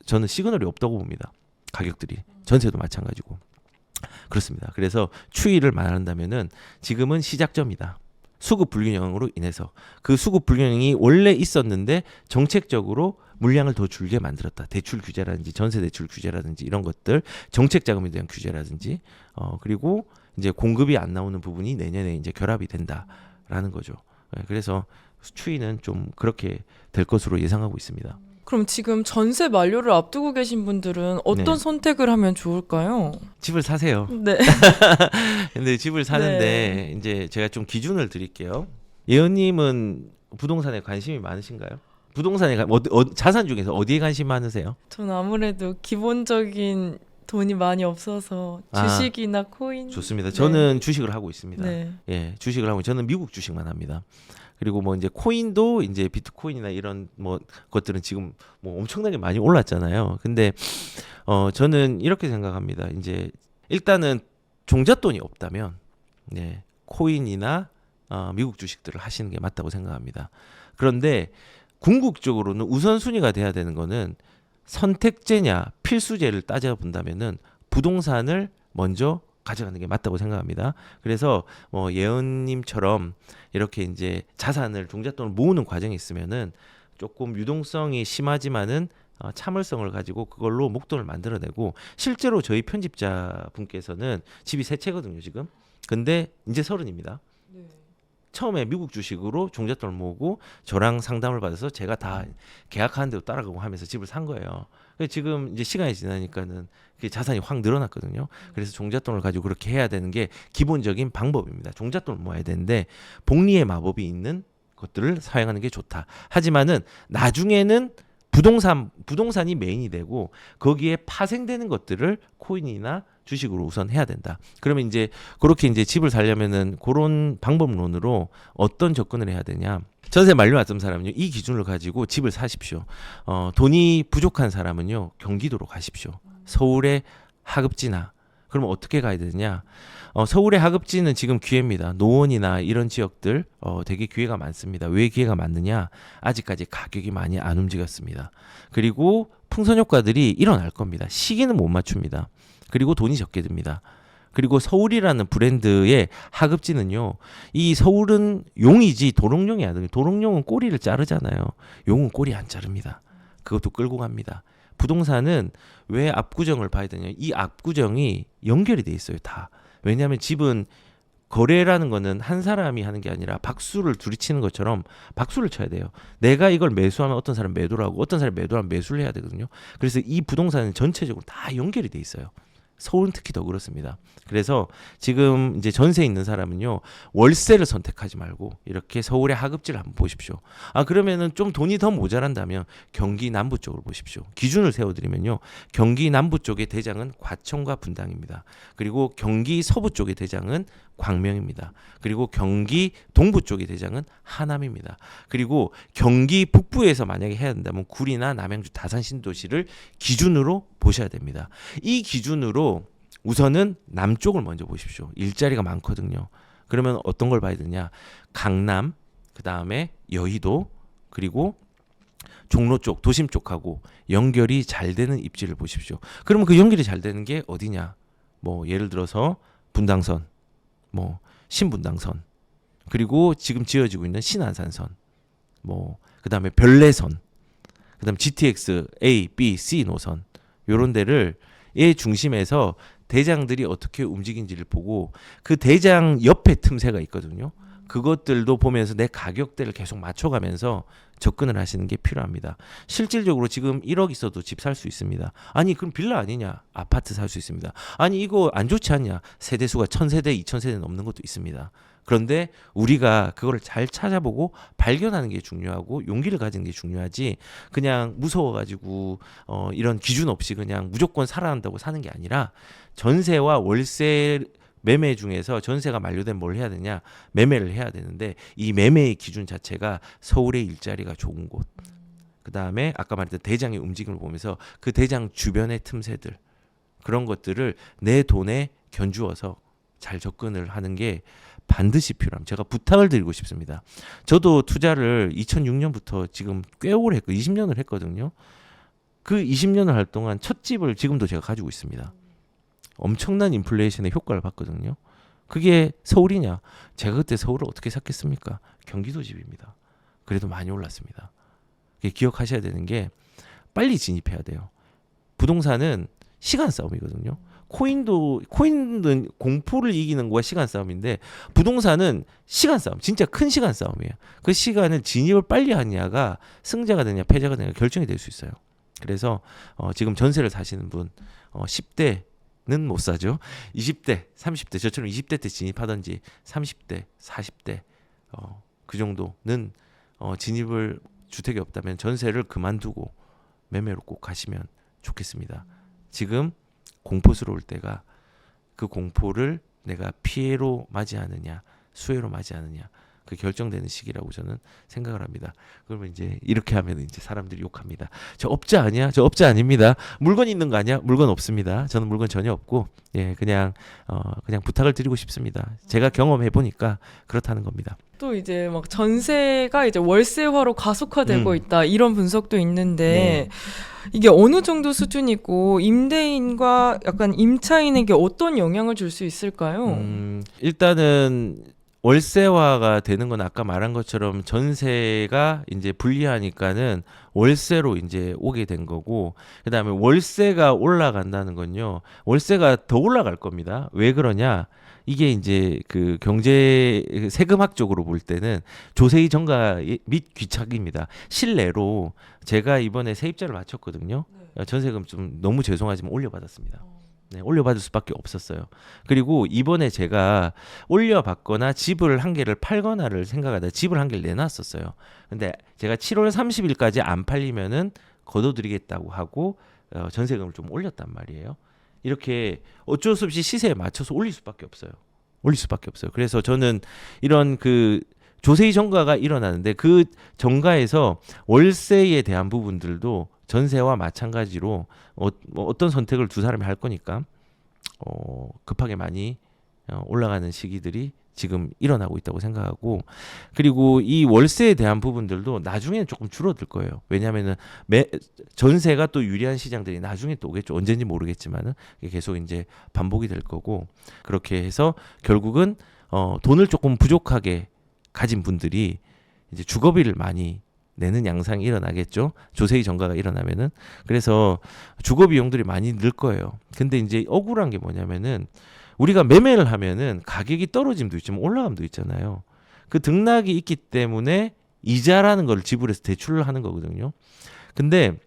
저는 시그널이 없다고 봅니다. 가격들이 전세도 마찬가지고 그렇습니다. 그래서 추이를 말한다면은 지금은 시작점이다. 수급 불균형으로 인해서 그 수급 불균형이 원래 있었는데 정책적으로 물량을 더 줄게 만들었다. 대출 규제라든지 전세 대출 규제라든지 이런 것들, 정책 자금에 대한 규제라든지 그리고 이제 공급이 안 나오는 부분이 내년에 이제 결합이 된다라는 거죠. 그래서 추이는 좀 그렇게 될 것으로 예상하고 있습니다. 그럼 지금 전세 만료를 앞두고 계신 분들은 어떤 네. 선택을 하면 좋을까요? 집을 사세요. 네. 근데 집을 사는데 이제 제가 좀 기준을 드릴게요. 예언님은 부동산에 관심이 많으신가요? 부동산에 자산 중에서 어디에 관심 많으세요? 전 아무래도 기본적인 돈이 많이 없어서 주식이나 코인. 좋습니다. 저는 주식을 하고 있습니다. 네. 예, 주식을 하고 저는 미국 주식만 합니다. 그리고 뭐 이제 코인도 이제 비트코인이나 이런 뭐 것들은 지금 뭐 엄청나게 많이 올랐잖아요. 근데 저는 이렇게 생각합니다. 이제 일단은 종잣돈이 없다면 네, 코인이나 미국 주식들을 하시는 게 맞다고 생각합니다. 그런데 궁극적으로는 우선순위가 돼야 되는 거는 선택제냐 필수제를 따져본다면은 부동산을 먼저 가져가는 게 맞다고 생각합니다. 그래서 예언님처럼 이렇게 이제 자산을 종잣돈을 모으는 과정이 있으면은 조금 유동성이 심하지만은 참을성을 가지고 그걸로 목돈을 만들어내고 실제로 저희 편집자 분께서는 집이 세 채거든요 지금. 근데 이제 30입니다. 네. 처음에 미국 주식으로 종잣돈을 모으고 저랑 상담을 받아서 제가 다 계약하는 대로 따라가고 하면서 집을 산 거예요. 지금 이제 시간이 지나니까는 그게 자산이 확 늘어났거든요. 그래서 종잣돈을 가지고 그렇게 해야 되는 게 기본적인 방법입니다. 종잣돈을 모아야 되는데 복리의 마법이 있는 것들을 사용하는 게 좋다. 하지만은 나중에는 부동산이 메인이 되고 거기에 파생되는 것들을 코인이나 주식으로 우선 해야 된다. 그러면 이제 그렇게 이제 집을 살려면은 그런 방법론으로 어떤 접근을 해야 되냐? 전세 만료 왔던 사람은요, 이 기준을 가지고 집을 사십시오. 돈이 부족한 사람은요, 경기도로 가십시오. 서울의 하급지나. 그러면 어떻게 가야 되느냐? 서울의 하급지는 지금 기회입니다. 노원이나 이런 지역들 되게 기회가 많습니다. 왜 기회가 많느냐? 아직까지 가격이 많이 안 움직였습니다. 그리고 풍선 효과들이 일어날 겁니다. 시기는 못 맞춥니다. 그리고 돈이 적게 듭니다. 그리고 서울이라는 브랜드의 하급지는요. 이 서울은 용이지 도롱뇽이 아니에요. 도롱뇽은 꼬리를 자르잖아요. 용은 꼬리 안 자릅니다. 그것도 끌고 갑니다. 부동산은 왜 압구정을 봐야 되냐? 이 압구정이 연결이 돼 있어요, 다. 왜냐하면 집은 거래라는 거는 한 사람이 하는 게 아니라 박수를 둘이 치는 것처럼 박수를 쳐야 돼요. 내가 이걸 매수하면 어떤 사람 매도를 하고 어떤 사람이 매도하면 매수를 해야 되거든요. 그래서 이 부동산은 전체적으로 다 연결이 돼 있어요. 서울은 특히 더 그렇습니다. 그래서 지금 이제 전세에 있는 사람은요, 월세를 선택하지 말고 이렇게 서울의 하급지를 한번 보십시오. 그러면은 좀 돈이 더 모자란다면 경기 남부 쪽을 보십시오. 기준을 세워드리면요, 경기 남부 쪽의 대장은 과천과 분당입니다. 그리고 경기 서부 쪽의 대장은 광명입니다. 그리고 경기 동부 쪽의 대장은 하남입니다. 그리고 경기 북부에서 만약에 해야 된다면 구리나 남양주, 다산 신도시를 기준으로 보셔야 됩니다. 이 기준으로 우선은 남쪽을 먼저 보십시오. 일자리가 많거든요. 그러면 어떤 걸 봐야 되냐? 강남, 그 다음에 여의도, 그리고 종로 쪽, 도심 쪽하고 연결이 잘 되는 입지를 보십시오. 그러면 그 연결이 잘 되는 게 어디냐? 뭐 예를 들어서 분당선, 뭐 신분당선, 그리고 지금 지어지고 있는 신안산선, 뭐 그다음에 별내선, 그다음 GTX A, B, C 노선, 요런 데를 의 중심에서 대장들이 어떻게 움직인지를 보고 그 대장 옆에 틈새가 있거든요. 그것들도 보면서 내 가격대를 계속 맞춰가면서 접근을 하시는 게 필요합니다. 실질적으로 지금 1억 있어도 집 살 수 있습니다. 아니 그럼 빌라 아니냐? 아파트 살 수 있습니다. 아니 이거 안 좋지 않냐? 세대수가 1000세대, 2000세대 넘는 것도 있습니다. 그런데 우리가 그거를 잘 찾아보고 발견하는 게 중요하고 용기를 가지는 게 중요하지, 그냥 무서워가지고 이런 기준 없이 그냥 무조건 살아야 한다고 사는 게 아니라, 전세와 월세 매매 중에서 전세가 만료되면 뭘 해야 되냐? 매매를 해야 되는데, 이 매매의 기준 자체가 서울의 일자리가 좋은 곳, 그 다음에 아까 말했던 대장의 움직임을 보면서 그 대장 주변의 틈새들, 그런 것들을 내 돈에 견주어서 잘 접근을 하는 게 반드시 필요합니다. 제가 부탁을 드리고 싶습니다. 저도 투자를 2006년부터 지금 꽤 오래 했고 20년을 했거든요. 그 20년을 할 동안 첫 집을 지금도 제가 가지고 있습니다. 엄청난 인플레이션의 효과를 봤거든요. 그게 서울이냐? 제가 그때 서울을 어떻게 샀겠습니까? 경기도 집입니다. 그래도 많이 올랐습니다. 기억하셔야 되는 게 빨리 진입해야 돼요. 부동산은 시간 싸움이거든요. 코인은 공포를 이기는 거가 시간 싸움인데, 부동산은 시간 싸움, 진짜 큰 시간 싸움이에요. 그 시간을 진입을 빨리 하냐가 승자가 되냐 패자가 되냐 결정이 될 수 있어요. 그래서 지금 전세를 사시는 분 10대는 못 사죠. 20대, 30대, 저처럼 20대 때 진입하든지 30대, 40대 그 정도는 진입을 주택이 없다면 전세를 그만두고 매매로 꼭 가시면 좋겠습니다. 지금 공포스러울 때가, 그 공포를 내가 피해로 맞이하느냐 수혜로 맞이하느냐, 그 결정되는 시기라고 저는 생각을 합니다. 그러면 이제 이렇게 하면 이제 사람들이 욕합니다. 저 업자 아니야? 저 업자 아닙니다. 물건 있는 거 아니야? 물건 없습니다. 저는 물건 전혀 없고, 그냥 부탁을 드리고 싶습니다. 제가 경험해 보니까 그렇다는 겁니다. 또 이제 막 전세가 이제 월세화로 가속화되고 있다, 이런 분석도 있는데, 이게 어느 정도 수준이고 임대인과 약간 임차인에게 어떤 영향을 줄 수 있을까요? 일단은 월세화가 되는 건 아까 말한 것처럼 전세가 이제 불리하니까는 월세로 이제 오게 된 거고, 그다음에 월세가 올라간다는 건요, 월세가 더 올라갈 겁니다. 왜 그러냐? 이게 이제 그 경제 세금학적으로 볼 때는 조세의 전가 및 귀착입니다. 실내로 제가 이번에 세입자를 마쳤거든요. 전세금 좀 너무 죄송하지만 올려받았습니다. 올려받을 수밖에 없었어요. 그리고 이번에 제가 올려받거나 집을 한 개를 팔거나를 생각하다 집을 한 개를 내놨었어요. 근데 제가 7월 30일까지 안 팔리면은 거둬드리겠다고 하고 전세금을 좀 올렸단 말이에요. 이렇게 어쩔 수 없이 시세에 맞춰서 올릴 수밖에 없어요. 그래서 저는 이런 그 조세의 정가가 일어나는데, 그 정가에서 월세에 대한 부분들도 전세와 마찬가지로 어떤 선택을 두 사람이 할 거니까 급하게 많이 올라가는 시기들이 지금 일어나고 있다고 생각하고, 그리고 이 월세에 대한 부분들도 나중에는 조금 줄어들 거예요. 왜냐하면은 전세가 또 유리한 시장들이 나중에 또 오겠죠. 언제인지 모르겠지만은 계속 이제 반복이 될 거고, 그렇게 해서 결국은 돈을 조금 부족하게 가진 분들이 이제 주거비를 많이 내는 양상이 일어나겠죠. 조세의 전가가 일어나면은. 그래서 주거 비용들이 많이 늘 거예요. 근데 이제 억울한 게 뭐냐면은, 우리가 매매를 하면은 가격이 떨어짐도 있지만 올라감도 있잖아요. 그 등락이 있기 때문에 이자라는 걸 지불해서 대출을 하는 거거든요. 근데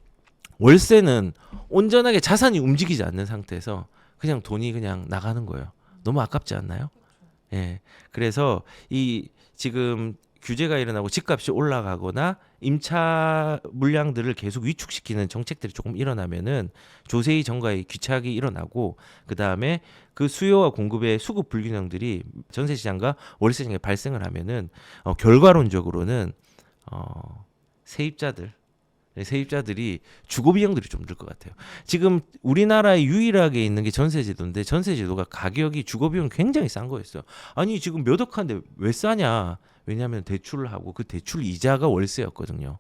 월세는 온전하게 자산이 움직이지 않는 상태에서 그냥 돈이 그냥 나가는 거예요. 너무 아깝지 않나요? 예. 그래서 이 지금 규제가 일어나고 집값이 올라가거나 임차 물량들을 계속 위축시키는 정책들이 조금 일어나면은 조세의 정가의 귀착이 일어나고 그다음에 그 수요와 공급의 수급 불균형들이 전세 시장과 월세 시장에 발생을 하면은 결과론적으로는 세입자들 세입자들이 주거 비용들이 좀 들 것 같아요. 지금 우리나라에 유일하게 있는 게 전세제도인데 전세제도가 가격이 주거 비용 굉장히 싼 거였어요. 아니 지금 몇 억한데 왜 싸냐? 왜냐하면 대출을 하고 그 대출 이자가 월세였거든요.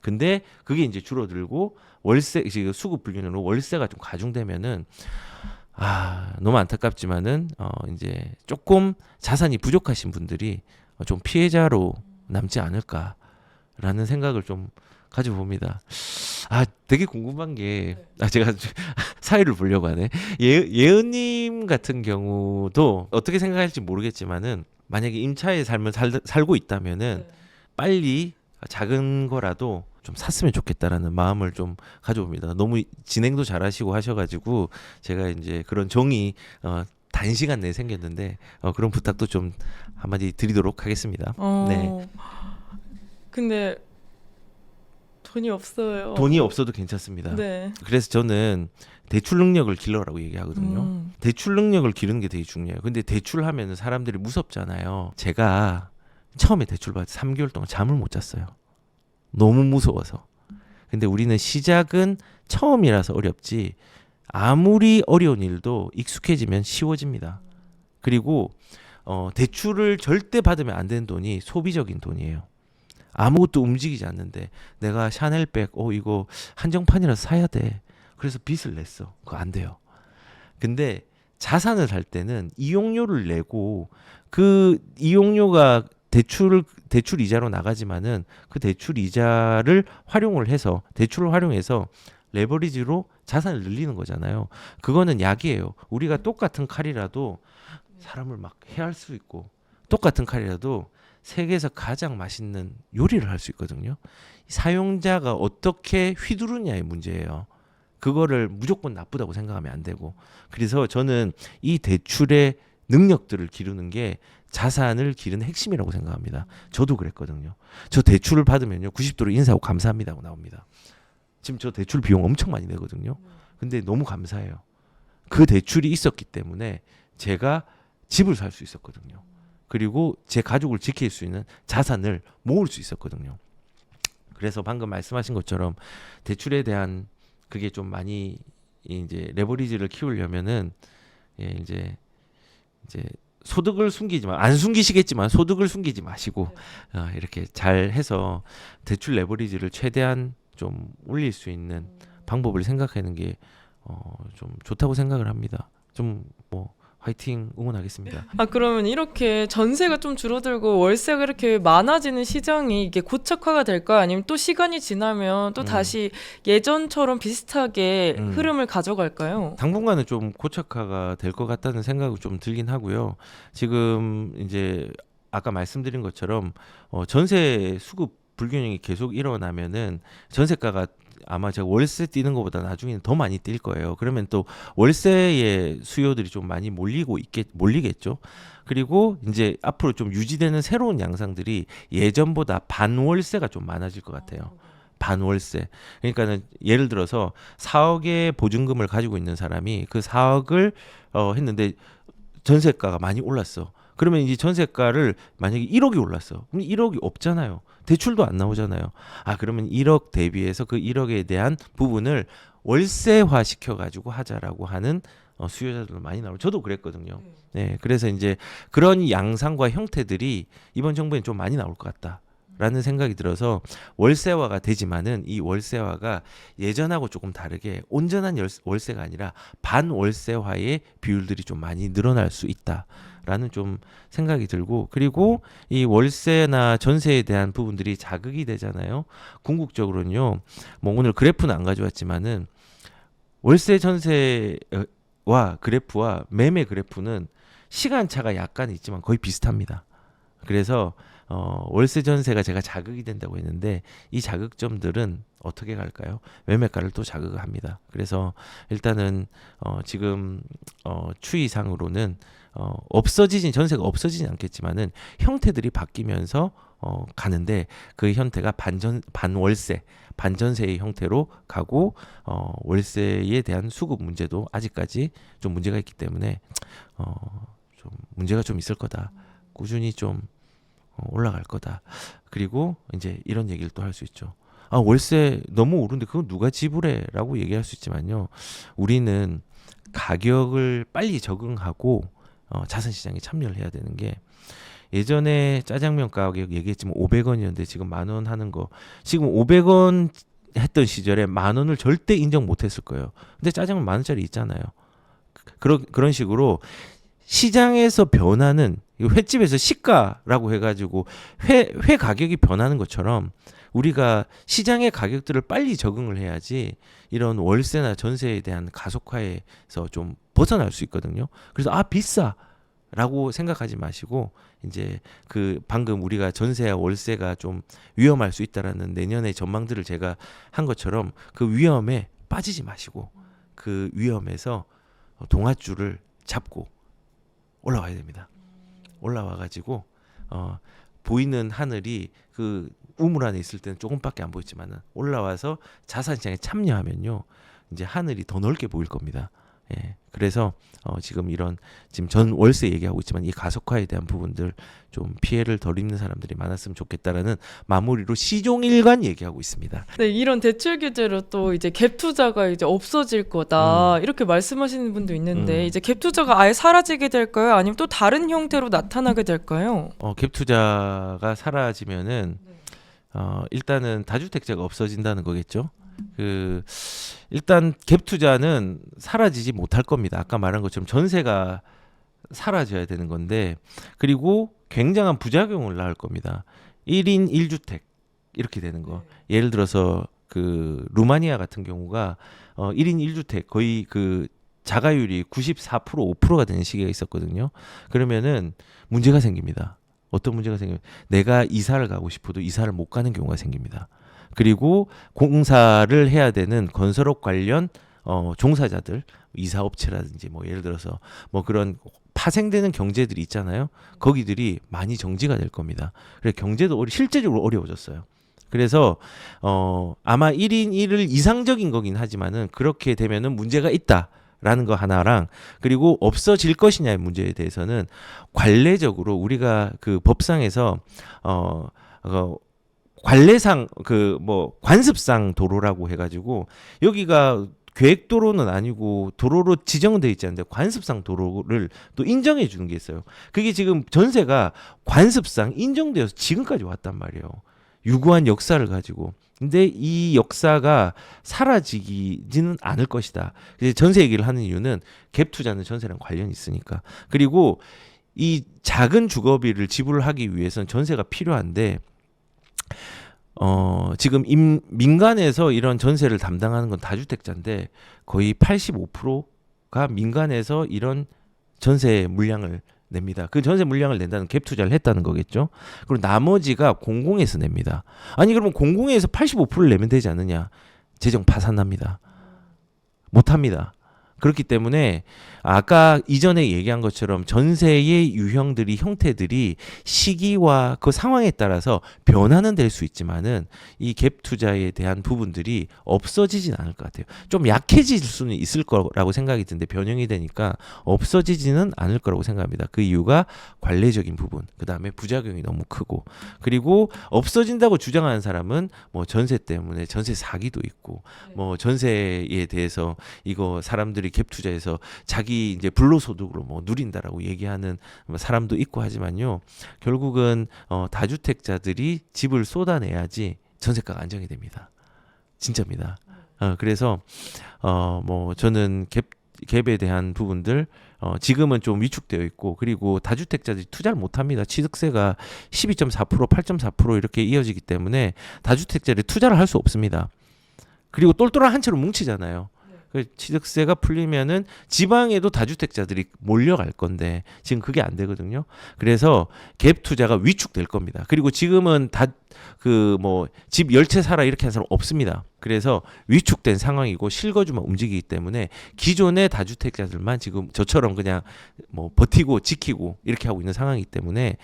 근데 그게 이제 줄어들고 월세 지금 수급 불균형으로 월세가 좀 가중되면은 너무 안타깝지만은 이제 조금 자산이 부족하신 분들이 좀 피해자로 남지 않을까라는 생각을 좀 가져봅니다. 되게 궁금한 게 제가 사회를 보려고 하네. 예은님 같은 경우도 어떻게 생각할지 모르겠지만은 만약에 임차의 삶을 살고 있다면은 빨리 작은 거라도 좀 샀으면 좋겠다라는 마음을 좀 가져봅니다. 너무 진행도 잘하시고 하셔가지고 제가 이제 그런 정이 단시간 내에 생겼는데 그런 부탁도 좀 한마디 드리도록 하겠습니다. 네. 근데 돈이 없어요. 돈이 없어도 괜찮습니다. 네. 그래서 저는 대출 능력을 길러라고 얘기하거든요. 대출 능력을 기르는 게 되게 중요해요. 근데 대출하면 사람들이 무섭잖아요. 제가 처음에 대출 받을 때 3개월 동안 잠을 못 잤어요. 너무 무서워서. 근데 우리는 시작은 처음이라서 어렵지 아무리 어려운 일도 익숙해지면 쉬워집니다. 그리고 대출을 절대 받으면 안 되는 돈이 소비적인 돈이에요. 아무것도 움직이지 않는데 내가 샤넬백 이거 한정판이라서 사야 돼. 그래서 빚을 냈어. 그거 안 돼요. 근데 자산을 살 때는 이용료를 내고 그 이용료가 대출 이자로 나가지만은 그 대출 이자를 대출을 활용해서 레버리지로 자산을 늘리는 거잖아요. 그거는 약이에요. 우리가 똑같은 칼이라도 사람을 막 해할 수 있고 똑같은 칼이라도 세계에서 가장 맛있는 요리를 할 수 있거든요. 사용자가 어떻게 휘두르냐의 문제예요. 그거를 무조건 나쁘다고 생각하면 안 되고. 그래서 저는 이 대출의 능력들을 기르는 게 자산을 기르는 핵심이라고 생각합니다. 저도 그랬거든요. 저 대출을 받으면요 90도로 인사하고 감사합니다 하고 나옵니다. 지금 저 대출 비용 엄청 많이 내거든요. 근데 너무 감사해요. 그 대출이 있었기 때문에 제가 집을 살 수 있었거든요. 그리고 제 가족을 지킬 수 있는 자산을 모을 수 있었거든요. 그래서 방금 말씀하신 것처럼 대출에 대한 그게 좀 많이 이제 레버리지를 키우려면은 이제 소득을 안 숨기시겠지만 소득을 숨기지 마시고 이렇게 잘 해서 대출 레버리지를 최대한 좀 올릴 수 있는 방법을 생각하는 게 좀 좋다고 생각을 합니다. 좀 화이팅 응원하겠습니다. 그러면 이렇게 전세가 좀 줄어들고 월세가 이렇게 많아지는 시장이 이게 고착화가 될까요? 아니면 또 시간이 지나면 또 다시 예전처럼 비슷하게 흐름을 가져갈까요? 당분간은 좀 고착화가 될 것 같다는 생각이 좀 들긴 하고요. 지금 이제 아까 말씀드린 것처럼 전세 수급 불균형이 계속 일어나면은 전세가가 아마 제가 월세 뛰는 것보다 나중에는 더 많이 뛸 거예요. 그러면 또 월세의 수요들이 좀 많이 몰리겠죠. 그리고 이제 앞으로 좀 유지되는 새로운 양상들이 예전보다 반월세가 좀 많아질 것 같아요. 반월세. 그러니까는 예를 들어서 4억의 보증금을 가지고 있는 사람이 그 4억을 했는데 전세가가 많이 올랐어. 그러면 이제 전세가를 만약에 1억이 올랐어. 그럼 1억이 없잖아요. 대출도 안 나오잖아요. 그러면 1억 대비해서 그 1억에 대한 부분을 월세화 시켜가지고 하자라고 하는 수요자들도 많이 나오고 저도 그랬거든요. 네, 그래서 이제 그런 양상과 형태들이 이번 정부엔 좀 많이 나올 것 같다라는 생각이 들어서 월세화가 되지만은 이 월세화가 예전하고 조금 다르게 온전한 월세가 아니라 반월세화의 비율들이 좀 많이 늘어날 수 있다. 라는 좀 생각이 들고 그리고 이 월세나 전세에 대한 부분들이 자극이 되잖아요. 궁극적으로는요. 오늘 그래프는 안 가져왔지만은 월세 전세와 그래프와 매매 그래프는 시간차가 약간 있지만 거의 비슷합니다. 그래서 월세 전세가 제가 자극이 된다고 했는데 이 자극점들은 어떻게 갈까요? 매매가를 또 자극을 합니다. 그래서 일단은 지금 추이상으로는 없어지진 전세가 없어지진 않겠지만은 형태들이 바뀌면서 가는데 그 형태가 반월세, 반전세의 형태로 가고 월세에 대한 수급 문제도 아직까지 좀 문제가 있기 때문에 좀 문제가 좀 있을 거다. 꾸준히 좀 올라갈 거다. 그리고 이제 이런 얘기를 또 할 수 있죠. 아, 월세 너무 오른데 그건 누가 지불해라고 얘기할 수 있지만요. 우리는 가격을 빨리 적응하고 자산 시장에 참여를 해야 되는 게 예전에 짜장면 가격 얘기했지만 500원이었는데 지금 10,000원 하는 거 지금 500원 했던 시절에 10,000원을 절대 인정 못 했을 거예요. 근데 짜장면 10,000원짜리 있잖아요. 그런 식으로 시장에서 변하는 횟집에서 시가라고 해가지고 회 가격이 변하는 것처럼 우리가 시장의 가격들을 빨리 적응을 해야지 이런 월세나 전세에 대한 가속화에서 좀 벗어날 수 있거든요. 그래서 비싸라고 생각하지 마시고 이제 그 방금 우리가 전세와 월세가 좀 위험할 수 있다라는 내년의 전망들을 제가 한 것처럼 그 위험에 빠지지 마시고 그 위험에서 동아줄을 잡고 올라와야 됩니다. 올라와 가지고 보이는 하늘이 그 우물 안에 있을 때는 조금밖에 안 보이지만은 올라와서 자산 시장에 참여하면요. 이제 하늘이 더 넓게 보일 겁니다. 예. 그래서 지금 전 월세 얘기하고 있지만 이 가속화에 대한 부분들 좀 피해를 덜 입는 사람들이 많았으면 좋겠다라는 마무리로 시종일관 얘기하고 있습니다. 네, 이런 대출 규제로 또 이제 갭 투자가 이제 없어질 거다 이렇게 말씀하시는 분도 있는데 이제 갭 투자가 아예 사라지게 될까요? 아니면 또 다른 형태로 나타나게 될까요? 갭 투자가 사라지면은 일단은 다주택자가 없어진다는 거겠죠. 일단 갭 투자는 사라지지 못할 겁니다. 아까 말한 것처럼 전세가 사라져야 되는 건데 그리고 굉장한 부작용을 낳을 겁니다. 1인 1주택 이렇게 되는 거. 예를 들어서 그 루마니아 같은 경우가 1인 1주택 거의 그 자가율이 94% 5%가 되는 시기가 있었거든요. 그러면은 문제가 생깁니다. 어떤 문제가 생기면 내가 이사를 가고 싶어도 이사를 못 가는 경우가 생깁니다. 그리고 공사를 해야 되는 건설업 관련 종사자들, 이사업체라든지 뭐 예를 들어서 뭐 그런 파생되는 경제들이 있잖아요. 거기들이 많이 정지가 될 겁니다. 그래서 경제도 실제적으로 어려워졌어요. 그래서 아마 1인 1을 이상적인 거긴 하지만은 그렇게 되면은 문제가 있다라는 거 하나랑 그리고 없어질 것이냐의 문제에 대해서는 관례적으로 우리가 그 법상에서 관례상 관습상 도로라고 해가지고 여기가 계획도로는 아니고 도로로 지정돼 있지 않는데 관습상 도로를 또 인정해 주는 게 있어요. 그게 지금 전세가 관습상 인정되어서 지금까지 왔단 말이에요. 유구한 역사를 가지고. 근데 이 역사가 사라지지는 않을 것이다. 그래서 전세 얘기를 하는 이유는 갭 투자는 전세랑 관련이 있으니까. 그리고 이 작은 주거비를 지불하기 위해서는 전세가 필요한데 지금 민간에서 이런 전세를 담당하는 건 다주택자인데 거의 85%가 민간에서 이런 전세 물량을 냅니다. 그 전세 물량을 낸다는 갭 투자를 했다는 거겠죠. 그리고 나머지가 공공에서 냅니다. 아니 그러면 공공에서 85%를 내면 되지 않느냐? 재정 파산납니다. 못합니다. 그렇기 때문에 아까 이전에 얘기한 것처럼 전세의 유형들이 형태들이 시기와 그 상황에 따라서 변화는 될 수 있지만은 이 갭 투자에 대한 부분들이 없어지진 않을 것 같아요. 좀 약해질 수는 있을 거라고 생각이 드는데 변형이 되니까 없어지지는 않을 거라고 생각합니다. 그 이유가 관례적인 부분, 그 다음에 부작용이 너무 크고 그리고 없어진다고 주장하는 사람은 뭐 전세 때문에 전세 사기도 있고 뭐 전세에 대해서 이거 사람들이 갭 투자해서 자기 이제 불로소득으로 뭐 누린다라고 얘기하는 사람도 있고 하지만요. 결국은 다주택자들이 집을 쏟아내야지 전세가가 안정이 됩니다. 진짜입니다. 그래서 뭐 저는 갭에 대한 부분들 지금은 좀 위축되어 있고 그리고 다주택자들이 투자를 못합니다. 취득세가 12.4% 8.4% 이렇게 이어지기 때문에 다주택자들이 투자를 할 수 없습니다. 그리고 똘똘한 한 채로 뭉치잖아요. 그 취득세가 풀리면은 지방에도 다주택자들이 몰려갈 건데 지금 그게 안 되거든요. 그래서 갭 투자가 위축될 겁니다. 그리고 지금은 다 그 뭐 집 10채 사라 이렇게 하는 사람 없습니다. 그래서 위축된 상황이고 실거주만 움직이기 때문에 기존의 다주택자들만 지금 저처럼 그냥 뭐 버티고 지키고 이렇게 하고 있는 상황이기 때문에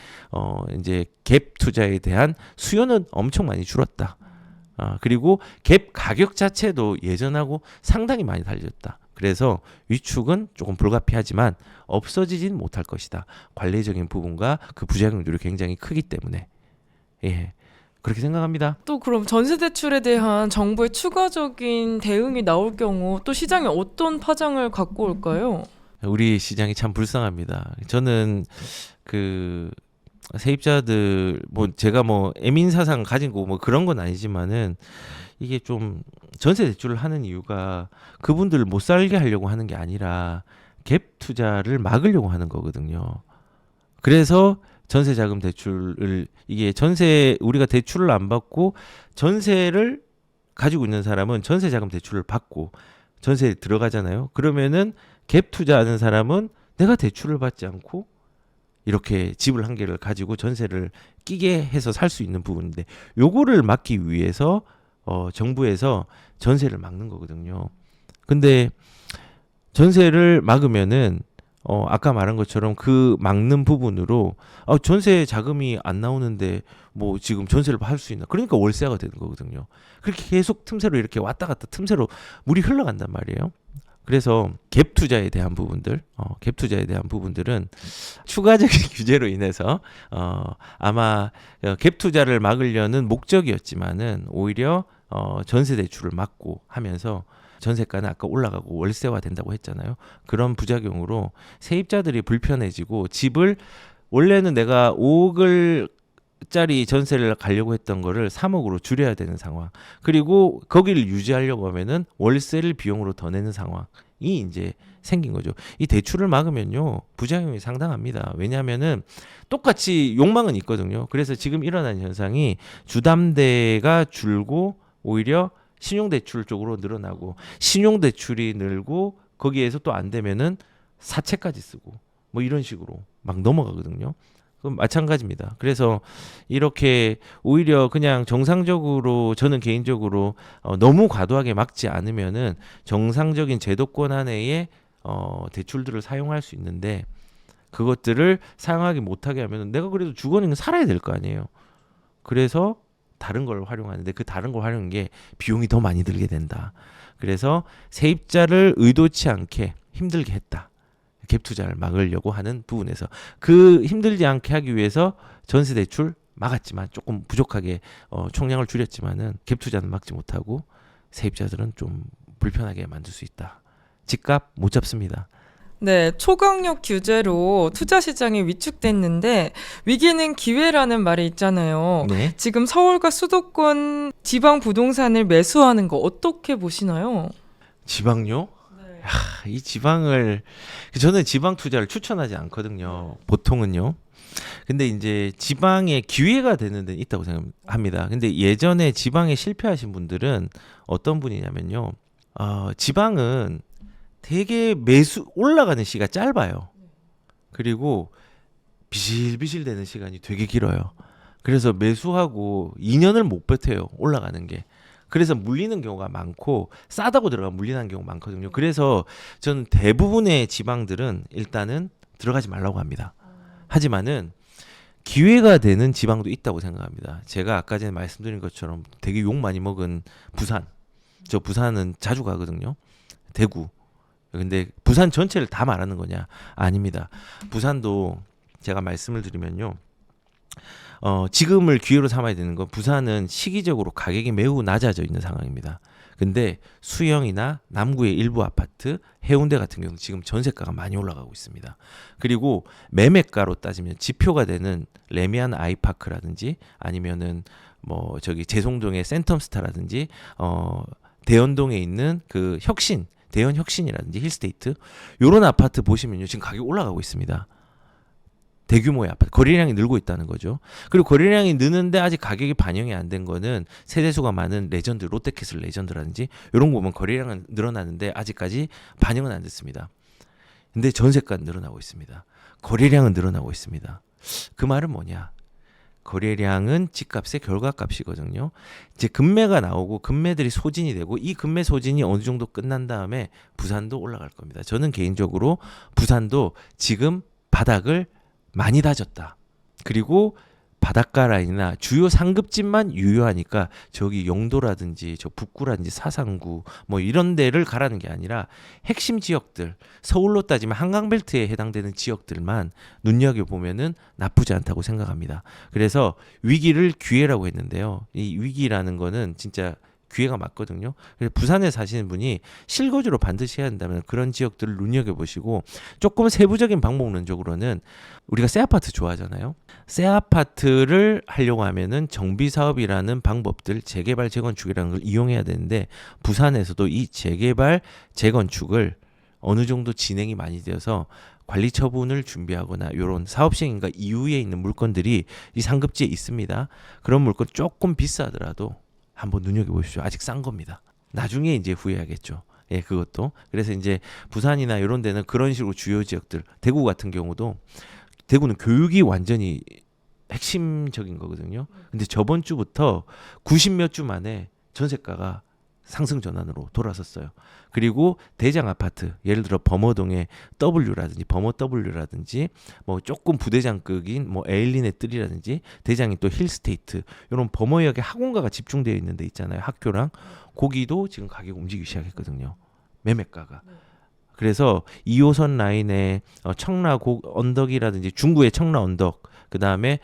이제 갭 투자에 대한 수요는 엄청 많이 줄었다. 그리고 갭 가격 자체도 예전하고 상당히 많이 달렸다. 그래서 위축은 조금 불가피하지만 없어지진 못할 것이다. 관례적인 부분과 그 부작용들이 굉장히 크기 때문에 예 그렇게 생각합니다. 또 그럼 전세 대출에 대한 정부의 추가적인 대응이 나올 경우 또 시장이 어떤 파장을 갖고 올까요? 우리 시장이 참 불쌍합니다. 저는 그 세입자들 뭐 제가 뭐 애민 사상 가지고 뭐 그런 건 아니지만은 이게 좀 전세 대출을 하는 이유가 그분들을 못 살게 하려고 하는 게 아니라 갭 투자를 막으려고 하는 거거든요. 그래서 전세 자금 대출을 이게 전세 우리가 대출을 안 받고 전세를 가지고 있는 사람은 전세 자금 대출을 받고 전세에 들어가잖아요. 그러면은 갭 투자하는 사람은 내가 대출을 받지 않고 이렇게 집을 한 개를 가지고 전세를 끼게 해서 살 수 있는 부분인데 요거를 막기 위해서 정부에서 전세를 막는 거거든요. 근데 전세를 막으면은 아까 말한 것처럼 그 막는 부분으로 전세 자금이 안 나오는데 뭐 지금 전세를 할 수 있나? 그러니까 월세가 되는 거거든요. 그렇게 계속 틈새로 이렇게 왔다 갔다 틈새로 물이 흘러간단 말이에요. 그래서 갭 투자에 대한 부분들, 갭 투자에 대한 부분들은 추가적인 규제로 인해서 아마 갭 투자를 막으려는 목적이었지만은 오히려 전세 대출을 막고 하면서 전세가는 아까 올라가고 월세화 된다고 했잖아요. 그런 부작용으로 세입자들이 불편해지고 집을 원래는 내가 5억을 짜리 전세를 가려고 했던 거를 3억으로 줄여야 되는 상황. 그리고 거기를 유지하려고 하면은 월세를 비용으로 더 내는 상황이 이제 생긴 거죠. 이 대출을 막으면요. 부작용이 상당합니다. 왜냐하면은 똑같이 욕망은 있거든요. 그래서 지금 일어나는 현상이 주담대가 줄고 오히려 신용대출 쪽으로 늘어나고 신용대출이 늘고 거기에서 또 안 되면은 사채까지 쓰고 뭐 이런 식으로 막 넘어가거든요. 그럼 마찬가지입니다. 그래서 이렇게 오히려 그냥 정상적으로 저는 개인적으로 너무 과도하게 막지 않으면은 정상적인 제도권 안에의 대출들을 사용할 수 있는데 그것들을 사용하기 못하게 하면 내가 그래도 주거니는 살아야 될 거 아니에요. 그래서 다른 걸 활용하는데 그 다른 걸 활용한 게 비용이 더 많이 들게 된다. 그래서 세입자를 의도치 않게 힘들게 했다. 갭 투자를 막으려고 하는 부분에서 그 힘들지 않게 하기 위해서 전세 대출 막았지만 조금 부족하게 총량을 줄였지만은 갭 투자는 막지 못하고 세입자들은 좀 불편하게 만들 수 있다. 집값 못 잡습니다. 네, 초강력 규제로 투자 시장이 위축됐는데 위기는 기회라는 말이 있잖아요. 네. 지금 서울과 수도권 지방 부동산을 매수하는 거 어떻게 보시나요? 지방요? 네. 이 지방을 저는 지방 투자를 추천하지 않거든요. 보통은요. 근데 이제 지방에 기회가 되는 데는 있다고 생각합니다. 근데 예전에 지방에 실패하신 분들은 어떤 분이냐면요. 지방은 되게 매수 올라가는 시가 짧아요. 그리고 비실비실 되는 시간이 되게 길어요. 그래서 매수하고 2년을 못 버텨요. 올라가는 게. 그래서 물리는 경우가 많고 싸다고 들어가 물리는 경우가 많거든요. 그래서 저는 대부분의 지방들은 일단은 들어가지 말라고 합니다. 하지만은 기회가 되는 지방도 있다고 생각합니다. 제가 아까 전에 말씀드린 것처럼 되게 욕 많이 먹은 부산. 저 부산은 자주 가거든요. 대구. 근데 부산 전체를 다 말하는 거냐? 아닙니다. 부산도 제가 말씀을 드리면요. 지금을 기회로 삼아야 되는 건 부산은 시기적으로 가격이 매우 낮아져 있는 상황입니다. 근데 수영이나 남구의 일부 아파트, 해운대 같은 경우는 지금 전세가가 많이 올라가고 있습니다. 그리고 매매가로 따지면 지표가 되는 레미안 아이파크라든지 아니면은 뭐 저기 제송동의 센텀스타라든지 대연동에 있는 그 혁신 대연 혁신이라든지 힐스테이트 요런 아파트 보시면요 지금 가격 올라가고 있습니다. 대규모의 아파트 거래량이 늘고 있다는 거죠. 그리고 거래량이 느는데 아직 가격이 반영이 안 된 거는 세대수가 많은 레전드, 롯데캐슬 레전드라든지 이런 거 보면 거래량은 늘어나는데 아직까지 반영은 안 됐습니다. 근데 전세가 늘어나고 있습니다. 거래량은 늘어나고 있습니다. 그 말은 뭐냐? 거래량은 집값의 결과값이거든요. 이제 금매가 나오고 금매들이 소진이 되고 이 금매 소진이 어느 정도 끝난 다음에 부산도 올라갈 겁니다. 저는 개인적으로 부산도 지금 바닥을 많이 다졌다. 그리고 바닷가 라인이나 주요 상급지만 유효하니까 저기 영도라든지 저 북구라든지 사상구 뭐 이런 데를 가라는 게 아니라 핵심 지역들 서울로 따지면 한강벨트에 해당되는 지역들만 눈여겨보면은 나쁘지 않다고 생각합니다. 그래서 위기를 기회라고 했는데요. 이 위기라는 거는 진짜 기회가 맞거든요. 그래서 부산에 사시는 분이 실거주로 반드시 해야 한다면 그런 지역들을 눈여겨보시고 조금 세부적인 방법론적으로는 우리가 새 아파트 좋아하잖아요. 새 아파트를 하려고 하면은 정비사업이라는 방법들, 재개발, 재건축이라는 걸 이용해야 되는데 부산에서도 이 재개발, 재건축을 어느 정도 진행이 많이 되어서 관리 처분을 준비하거나 이런 사업 시행인가 이후에 있는 물건들이 이 상급지에 있습니다. 그런 물건 조금 비싸더라도 한번 눈여겨보십시오. 아직 싼 겁니다. 나중에 이제 후회하겠죠. 예, 그것도. 그래서 이제 부산이나 이런 데는 그런 식으로 주요 지역들, 대구 같은 경우도 대구는 교육이 완전히 핵심적인 거거든요. 근데 저번 주부터 90몇 주 만에 전세가가 상승 전환으로 돌아섰어요. 그리고 대장 아파트, 예를 들어 범어동의 W라든지 범어 W라든지 뭐 조금 부대장급인 뭐 에일린의 뜰이라든지 대장이 또 힐스테이트 이런 범어역에 학원가가 집중되어 있는 데 있잖아요. 학교랑 거기도 지금 가격 움직이기 시작했거든요. 매매가가. 그래서 2호선 라인에 청라 언덕이라든지 중구의 청라 언덕 그 다음에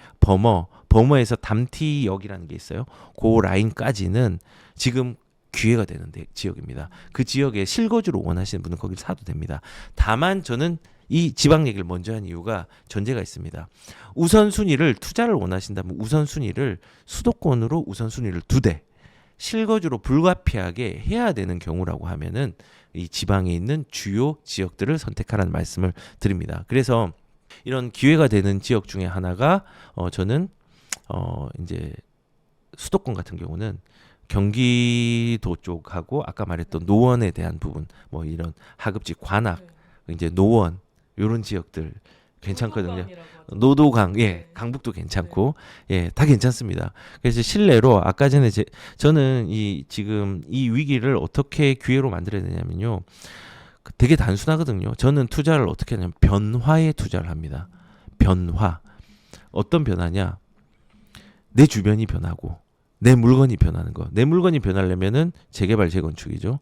범어에서 담티역이라는 게 있어요. 그 라인까지는 지금 기회가 되는 지역입니다. 그 지역에 실거주로 원하시는 분은 거기를 사도 됩니다. 다만 저는 이 지방 얘기를 먼저 한 이유가 전제가 있습니다. 우선순위를 투자를 원하신다면 우선순위를 수도권으로 우선순위를 2대 실거주로 불가피하게 해야 되는 경우라고 하면은 이 지방에 있는 주요 지역들을 선택하라는 말씀을 드립니다. 그래서 이런 기회가 되는 지역 중에 하나가 저는 이제 수도권 같은 경우는 경기도 쪽하고 아까 말했던 노원에 대한 부분 뭐 이런 하급지 관악 이제 노원 이런 지역들 괜찮거든요. 노도강 예 강북도 괜찮고 예 다 괜찮습니다. 그래서 실내로 아까 전에 저는 이 지금 이 위기를 어떻게 기회로 만들어야 되냐면요. 되게 단순하거든요. 저는 투자를 어떻게 하냐면 변화에 투자를 합니다. 변화 어떤 변화냐? 내 주변이 변하고 내 물건이 변하는 거. 내 물건이 변하려면은 재개발 재건축이죠.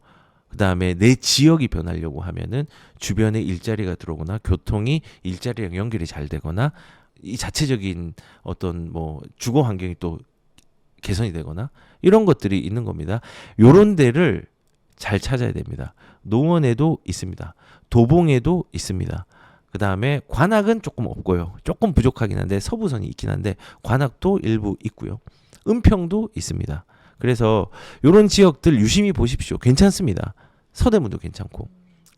그다음에 내 지역이 변하려고 하면은 주변에 일자리가 들어오거나 교통이 일자리랑 연결이 잘 되거나 이 자체적인 어떤 뭐 주거 환경이 또 개선이 되거나 이런 것들이 있는 겁니다. 요런 데를 잘 찾아야 됩니다. 노원에도 있습니다. 도봉에도 있습니다. 그다음에 관악은 조금 없고요. 조금 부족하긴 한데 서부선이 있긴 한데 관악도 일부 있고요. 은평도 있습니다. 그래서 이런 지역들 유심히 보십시오. 괜찮습니다. 서대문도 괜찮고.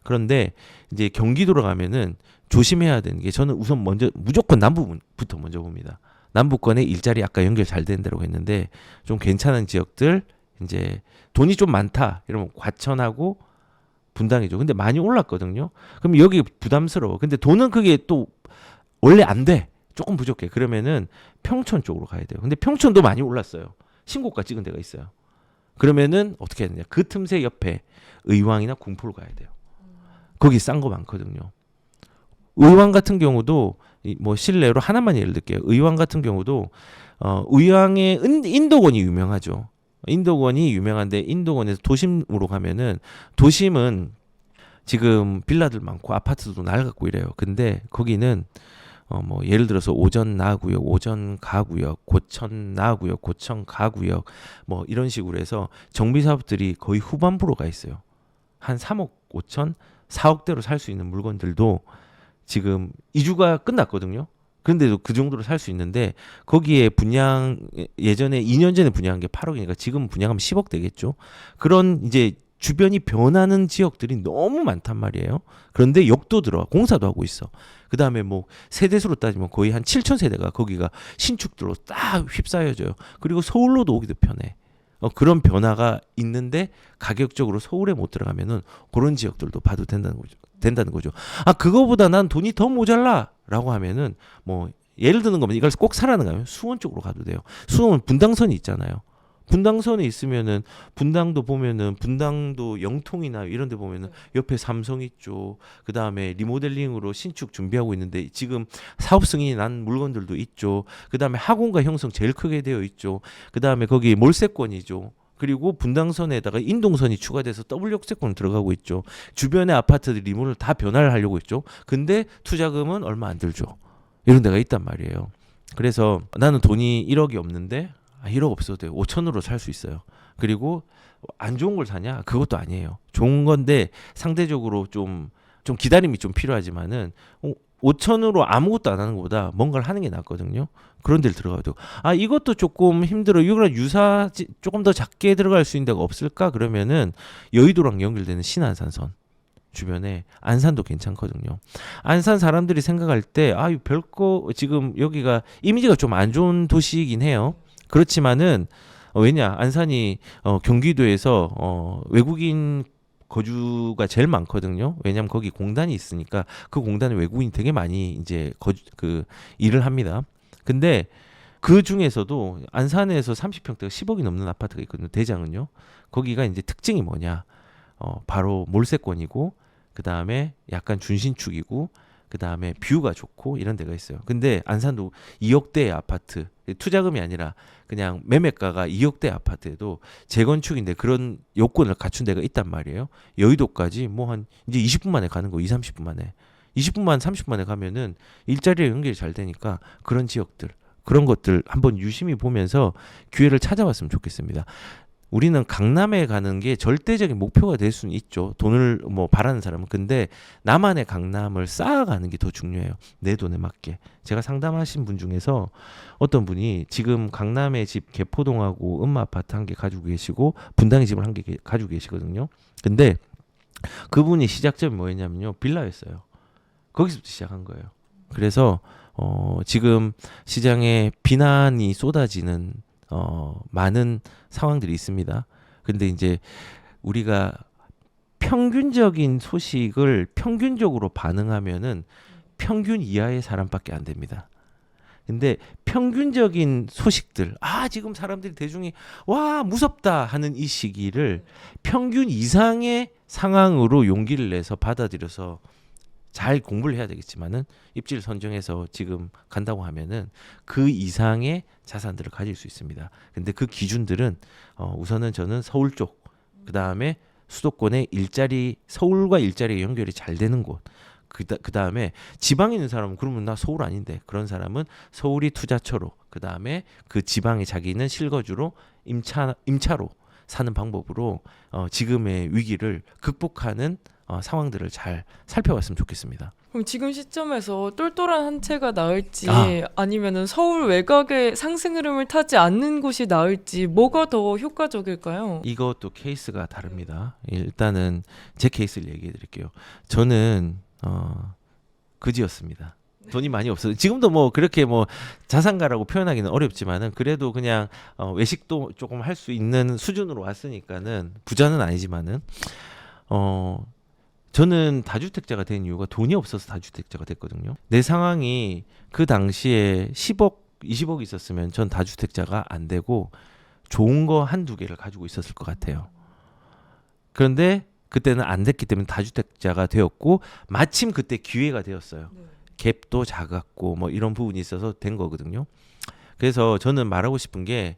그런데 이제 경기도로 가면은 조심해야 되는 게 저는 우선 먼저 무조건 남부부터 먼저 봅니다. 남부권에 일자리 아까 연결 잘 되는 데라고 했는데 좀 괜찮은 지역들 이제 돈이 좀 많다 이러면 과천하고 분당이죠. 근데 많이 올랐거든요. 그럼 여기 부담스러워. 근데 돈은 그게 또 원래 안 돼. 조금 부족해. 그러면은 평촌 쪽으로 가야 돼요. 근데 평촌도 많이 올랐어요. 신고가 찍은 데가 있어요. 그러면은 어떻게 해야 되냐? 그 틈새 옆에 의왕이나 궁포로 가야 돼요. 거기 싼 거 많거든요. 의왕 같은 경우도 뭐 실내로 하나만 예를 들게요. 의왕 같은 경우도 의왕의 인도권이 유명하죠. 인도권이 유명한데 인도권에서 도심으로 가면은 도심은 지금 빌라들 많고 아파트도 낡았고 이래요. 근데 거기는 뭐 예를 들어서 오전 나구역, 오전 가구역, 고천 나구역, 고천 가구역 뭐 이런 식으로 해서 정비 사업들이 거의 후반부로 가 있어요. 한 3억 5천, 4억대로 살 수 있는 물건들도 지금 이주가 끝났거든요. 그런데도 그 정도로 살 수 있는데 거기에 분양 예전에 2년 전에 분양한 게 8억이니까 지금 분양하면 10억 되겠죠. 그런 이제 주변이 변하는 지역들이 너무 많단 말이에요. 그런데 역도 들어와 공사도 하고 있어. 그 다음에 뭐 세대수로 따지면 거의 한 7천 세대가 거기가 신축들로 딱 휩싸여져요. 그리고 서울로도 오기도 편해. 그런 변화가 있는데 가격적으로 서울에 못 들어가면은 그런 지역들도 봐도 된다는 거죠. 아, 그거보다 난 돈이 더 모자라라고 하면은 뭐 예를 드는 거면 이걸 꼭 사라는 거면 수원 쪽으로 가도 돼요. 수원은 분당선이 있잖아요. 분당선에 있으면은 분당도 영통이나 이런 데 보면은 옆에 삼성 있죠. 그다음에 리모델링으로 신축 준비하고 있는데 지금 사업 승인이 난 물건들도 있죠. 그다음에 학원과 형성 제일 크게 되어 있죠. 그다음에 거기 몰세권이죠. 그리고 분당선에다가 인동선이 추가돼서 더블 역세권 들어가고 있죠. 주변의 아파트들 리모델 다 변화를 하려고 했죠. 근데 투자금은 얼마 안 들죠. 이런 데가 있단 말이에요. 그래서 나는 돈이 1억이 없는데 1억 없어도 돼요. 5천으로 살 수 있어요. 그리고 안 좋은 걸 사냐? 그것도 아니에요. 좋은 건데 상대적으로 좀 기다림이 좀 필요하지만은 5천으로 아무것도 안 하는 것보다 뭔가를 하는 게 낫거든요. 그런 데를 들어가야 되고. 아, 이것도 조금 힘들어. 이거랑 조금 더 작게 들어갈 수 있는 데가 없을까? 그러면은 여의도랑 연결되는 신안산선. 주변에 안산도 괜찮거든요. 안산 사람들이 생각할 때 별거 지금 여기가 이미지가 좀 안 좋은 도시이긴 해요. 그렇지만은 왜냐 안산이 경기도에서 외국인 거주가 제일 많거든요. 왜냐하면 거기 공단이 있으니까 그 공단에 외국인이 되게 많이 이제 일을 합니다. 근데 그 중에서도 안산에서 30평대가 10억이 넘는 아파트가 있거든요. 대장은요. 거기가 이제 특징이 뭐냐? 바로 몰세권이고 그 다음에 약간 준신축이고 그 다음에 뷰가 좋고 이런 데가 있어요. 근데 안산도 2억대의 아파트, 투자금이 아니라 그냥 매매가가 2억대 아파트에도 재건축인데 그런 요건을 갖춘 데가 있단 말이에요. 여의도까지 뭐 한 이제 20분 만에 가는 거, 30분 만에. 20분만 30분만에 가면은 일자리에 연결이 잘 되니까 그런 지역들, 그런 것들 한번 유심히 보면서 기회를 찾아봤으면 좋겠습니다. 우리는 강남에 가는 게 절대적인 목표가 될 수는 있죠. 돈을 뭐 바라는 사람은. 근데 나만의 강남을 쌓아가는 게 더 중요해요. 내 돈에 맞게. 제가 상담하신 분 중에서 어떤 분이 지금 강남에 집 개포동하고 음마아파트 한 개 가지고 계시고 분당에 집을 한 개 가지고 계시거든요. 근데 그분이 시작점이 뭐였냐면요. 빌라였어요. 거기서부터 시작한 거예요. 그래서 지금 시장에 비난이 쏟아지는 많은 상황들이 있습니다. 근데 이제 우리가 평균적인 소식을 평균적으로 반응하면은 평균 이하의 사람밖에 안 됩니다. 근데 평균적인 소식들, 지금 사람들이 대중이 와 무섭다 하는 이 시기를 평균 이상의 상황으로 용기를 내서 받아들여서 잘 공부를 해야 되겠지만은 입지를 선정해서 지금 간다고 하면은 그 이상의 자산들을 가질 수 있습니다. 근데 그 기준들은 우선은 저는 서울 쪽, 그 다음에 수도권의 서울과 일자리 연결이 잘 되는 곳, 그 다음에 지방에 있는 사람은 그러면 나 서울 아닌데 그런 사람은 서울이 투자처로, 그 다음에 그 지방에 자기는 실거주로 임차로 사는 방법으로 지금의 위기를 극복하는 상황들을 잘 살펴봤으면 좋겠습니다. 그럼 지금 시점에서 똘똘한 한 채가 나을지 아니면은 서울 외곽의 상승 흐름을 타지 않는 곳이 나을지 뭐가 더 효과적일까요? 이것도 케이스가 다릅니다. 일단은 제 케이스를 얘기해 드릴게요. 저는 그지였습니다. 돈이 많이 없어요. 지금도 뭐 그렇게 뭐 자산가라고 표현하기는 어렵지만은 그래도 그냥 외식도 조금 할 수 있는 수준으로 왔으니까는 부자는 아니지만은 저는 다주택자가 된 이유가 돈이 없어서 다주택자가 됐거든요. 내 상황이 그 당시에 10억, 20억 있었으면 전 다주택자가 안 되고 좋은 거 한두 개를 가지고 있었을 것 같아요. 그런데 그때는 안 됐기 때문에 다주택자가 되었고 마침 그때 기회가 되었어요. 갭도 작았고 뭐 이런 부분이 있어서 된 거거든요. 그래서 저는 말하고 싶은 게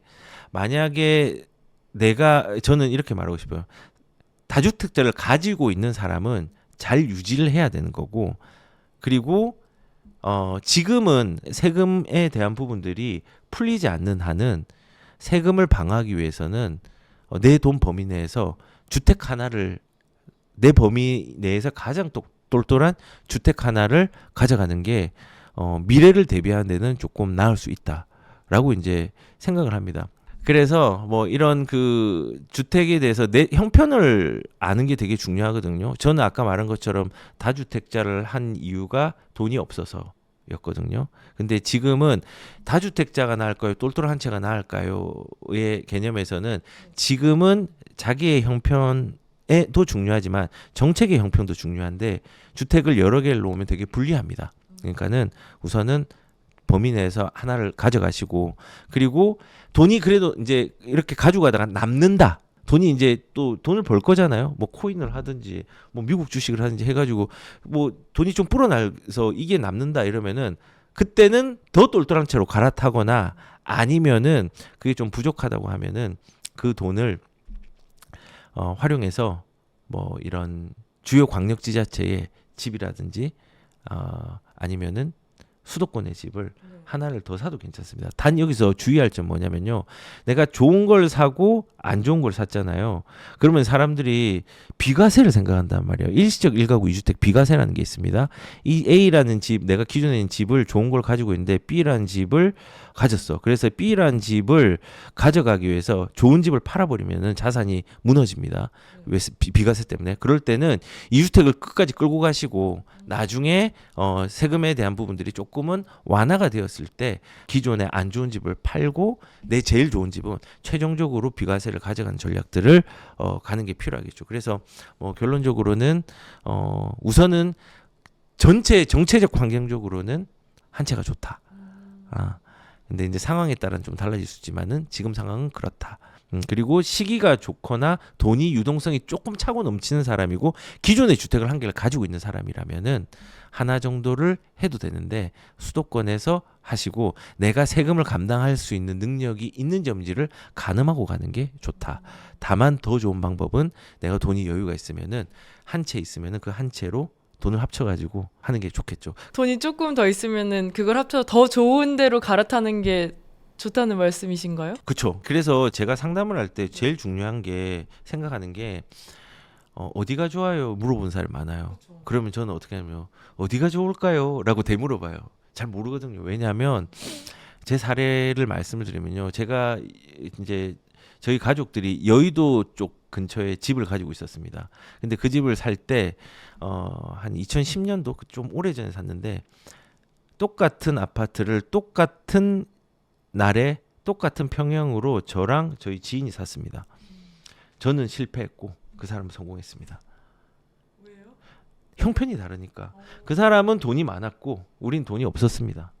만약에 저는 이렇게 말하고 싶어요. 다주택자를 가지고 있는 사람은 잘 유지를 해야 되는 거고, 그리고 지금은 세금에 대한 부분들이 풀리지 않는 한은 세금을 방어하기 위해서는 내 돈 범위 내에서 주택 하나를 내 범위 내에서 가장 똘똘한 주택 하나를 가져가는 게 미래를 대비하는 데는 조금 나을 수 있다라고 이제 생각을 합니다. 그래서 뭐 이런 그 주택에 대해서 내 형편을 아는 게 되게 중요하거든요. 저는 아까 말한 것처럼 다주택자를 한 이유가 돈이 없어서였거든요. 근데 지금은 다주택자가 나을까요? 똘똘 한 채가 나을까요?의 개념에서는 지금은 자기의 형편에도 중요하지만 정책의 형편도 중요한데 주택을 여러 개를 놓으면 되게 불리합니다. 그러니까는 우선은 범위 내에서 하나를 가져가시고 그리고 돈이 그래도 이제 이렇게 가져가다가 남는다. 돈이 이제 또 돈을 벌 거잖아요. 뭐 코인을 하든지 뭐 미국 주식을 하든지 해가지고 뭐 돈이 좀 불어나서 이게 남는다 이러면은 그때는 더 똘똘한 채로 갈아타거나 아니면은 그게 좀 부족하다고 하면은 그 돈을 활용해서 뭐 이런 주요 광역지자체의 집이라든지 아니면은 수도권의 집을 하나를 더 사도 괜찮습니다. 단 여기서 주의할 점 뭐냐면요. 내가 좋은 걸 사고 안 좋은 걸 샀잖아요. 그러면 사람들이 비과세를 생각한단 말이에요. 일시적 1가구 2주택 비과세라는 게 있습니다. 이 A라는 집, 내가 기존에 있는 집을 좋은 걸 가지고 있는데 B라는 집을 가졌어. 그래서 B라는 집을 가져가기 위해서 좋은 집을 팔아버리면 자산이 무너집니다. 왜? 비과세 때문에. 그럴 때는 2주택을 끝까지 끌고 가시고 나중에 세금에 대한 부분들이 조금은 완화가 되었을 때 기존에 안 좋은 집을 팔고 내 제일 좋은 집은 최종적으로 비과세를 가져가는 전략들을 가는 게 필요하겠죠. 그래서 결론적으로는 우선은 전체 정체적 환경적으로는 한 채가 좋다. 근데 이제 상황에 따라 좀 달라질 수 있지만은 지금 상황은 그렇다. 그리고 시기가 좋거나 돈이 유동성이 조금 차고 넘치는 사람이고 기존의 주택을 한 개를 가지고 있는 사람이라면은 하나 정도를 해도 되는데 수도권에서 하시고 내가 세금을 감당할 수 있는 능력이 있는지 없는지를 가늠하고 가는 게 좋다. 다만 더 좋은 방법은 내가 돈이 여유가 있으면은 한 채 있으면은 그 한 채로 돈을 합쳐가지고 하는 게 좋겠죠. 돈이 조금 더 있으면은 그걸 합쳐서 더 좋은 데로 갈아타는 게 좋다는 말씀이신가요? 그렇죠. 그래서 제가 상담을 할 때 제일 중요한 게 생각하는 게 어디가 좋아요? 물어보는 사람이 많아요. 그러면 저는 어떻게 하냐면 어디가 좋을까요? 라고 되물어봐요. 잘 모르거든요. 왜냐하면 제 사례를 말씀을 드리면요. 제가 이제 저희 가족들이 여의도 쪽 근처에 집을 가지고 있었습니다. 근데 그 집을 살 때 한 2010년도 좀 오래전에 샀는데 똑같은 아파트를 똑같은 날에 똑같은 평형으로 저랑 저희 지인이 샀습니다. 저는 실패했고 그 사람은 성공했습니다. 왜요? 형편이 다르니까. 그 사람은 돈이 많았고 우린 돈이 없었습니다.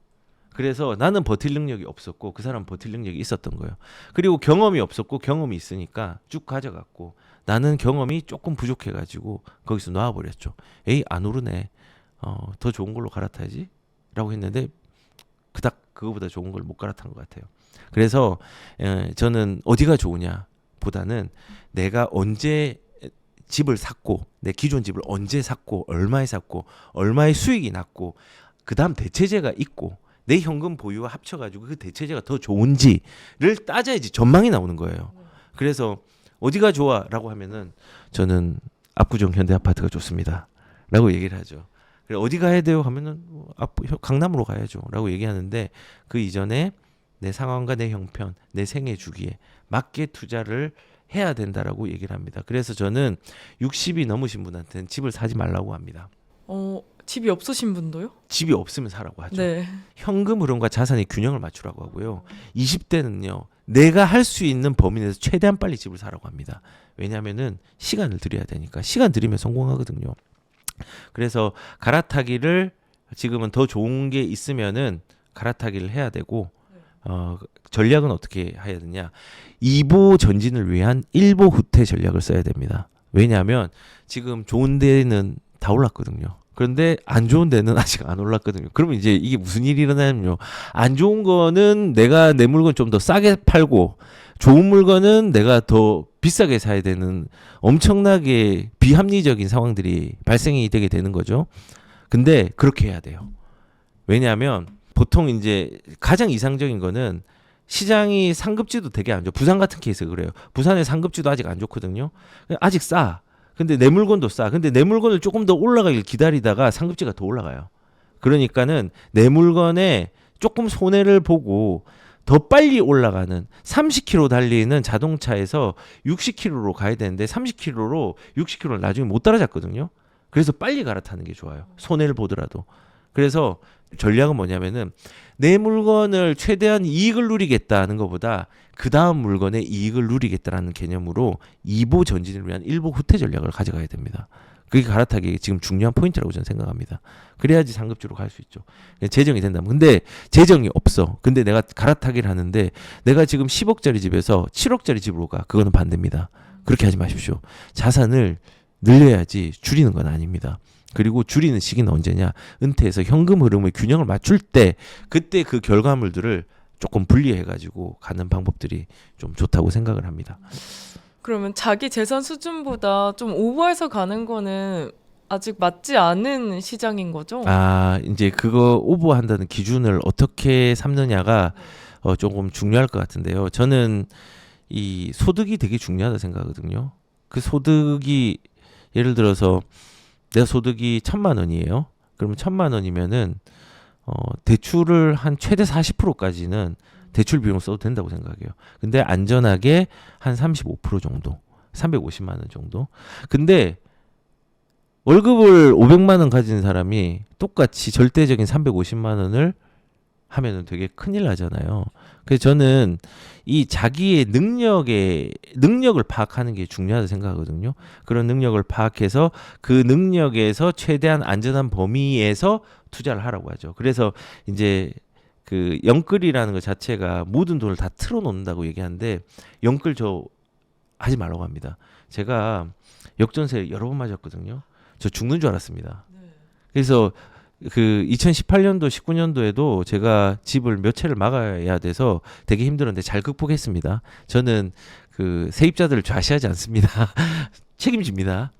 그래서 나는 버틸 능력이 없었고 그 사람은 버틸 능력이 있었던 거예요. 그리고 경험이 없었고 경험이 있으니까 쭉 가져갔고 나는 경험이 조금 부족해가지고 거기서 놔버렸죠. 에이 안 오르네. 더 좋은 걸로 갈아타야지 라고 했는데 그닥 그거보다 좋은 걸 못 갈아탄 것 같아요. 그래서 저는 어디가 좋으냐 보다는 내가 언제 집을 샀고 내 기존 집을 언제 샀고 얼마에 샀고 얼마의 수익이 났고 그 다음 대체재가 있고 내 현금 보유와 합쳐가지고 그 대체재가 더 좋은지를 따져야지 전망이 나오는 거예요. 그래서 어디가 좋아라고 하면은 저는 압구정 현대아파트가 좋습니다 라고 얘기를 하죠. 그래 어디 가야 돼요 하면은 강남으로 가야죠라고 얘기하는데 그 이전에 내 상황과 내 형편, 내 생애 주기에 맞게 투자를 해야 된다라고 얘기를 합니다. 그래서 저는 60이 넘으신 분한테는 집을 사지 말라고 합니다. 집이 없으신 분도요? 집이 없으면 사라고 하죠. 네. 현금 흐름과 자산의 균형을 맞추라고 하고요. 20대는요. 내가 할 수 있는 범위 내에서 최대한 빨리 집을 사라고 합니다. 왜냐하면은 시간을 들여야 되니까. 시간 들이면 성공하거든요. 그래서 갈아타기를 지금은 더 좋은 게 있으면은 갈아타기를 해야 되고 전략은 어떻게 해야 되냐? 2보 전진을 위한 1보 후퇴 전략을 써야 됩니다. 왜냐하면 지금 좋은 데는 다 올랐거든요. 그런데 안 좋은 데는 아직 안 올랐거든요. 그러면 이제 이게 무슨 일이 일어나냐면요. 안 좋은 거는 내가 내 물건 좀 더 싸게 팔고 좋은 물건은 내가 더 비싸게 사야 되는 엄청나게 비합리적인 상황들이 발생이 되게 되는 거죠. 근데 그렇게 해야 돼요. 왜냐하면 보통 이제 가장 이상적인 거는 시장이 상급지도 되게 안 좋아. 부산 같은 케이스가 그래요. 부산의 상급지도 아직 안 좋거든요. 아직 싸. 근데 내 물건도 싸. 근데 내 물건을 조금 더 올라가길 기다리다가 상급지가 더 올라가요. 그러니까는 내 물건에 조금 손해를 보고 더 빨리 올라가는 30km 달리는 자동차에서 60km로 가야 되는데 30km로 60km를 나중에 못 따라잡거든요. 그래서 빨리 갈아타는 게 좋아요. 손해를 보더라도. 그래서 전략은 뭐냐면은 내 물건을 최대한 이익을 누리겠다는 것보다 그 다음 물건의 이익을 누리겠다라는 개념으로 2보 전진을 위한 1보 후퇴 전략을 가져가야 됩니다. 그게 갈아타기 지금 중요한 포인트라고 저는 생각합니다. 그래야지 상급지로 갈 수 있죠. 재정이 된다면. 근데 재정이 없어. 근데 내가 갈아타기를 하는데 내가 지금 10억짜리 집에서 7억짜리 집으로 가. 그거는 반대입니다. 그렇게 하지 마십시오. 자산을 늘려야지 줄이는 건 아닙니다. 그리고 줄이는 시기는 언제냐? 은퇴해서 현금 흐름의 균형을 맞출 때 그때 그 결과물들을 조금 분리해가지고 가는 방법들이 좀 좋다고 생각을 합니다. 그러면 자기 재산 수준보다 좀 오버해서 가는 거는 아직 맞지 않은 시장인 거죠? 아, 이제 그거 오버한다는 기준을 어떻게 삼느냐가 조금 중요할 것 같은데요. 저는 이 소득이 되게 중요하다 생각하거든요. 그 소득이 예를 들어서 내 소득이 1,000만 원이에요. 그러면 1,000만 원이면은 대출을 한 최대 40%까지는 대출 비용 써도 된다고 생각해요. 근데 안전하게 한 35% 정도, 350만 원 정도. 근데 월급을 500만 원 가진 사람이 똑같이 절대적인 350만 원을 하면은 되게 큰일 나잖아요. 그래서 저는 이 자기의 능력을 파악하는 게 중요하다고 생각하거든요. 그런 능력을 파악해서 그 능력에서 최대한 안전한 범위에서 투자를 하라고 하죠. 그래서 이제 그 영끌이라는 것 자체가 모든 돈을 다 틀어놓는다고 얘기하는데 영끌 저 하지 말라고 합니다. 제가 역전세 여러 번 맞았거든요. 저 죽는 줄 알았습니다. 그래서 그 2018년도, 19년도에도 제가 집을 몇 채를 막아야 돼서 되게 힘들었는데 잘 극복했습니다. 저는 그 세입자들을 좌시하지 않습니다. 책임집니다.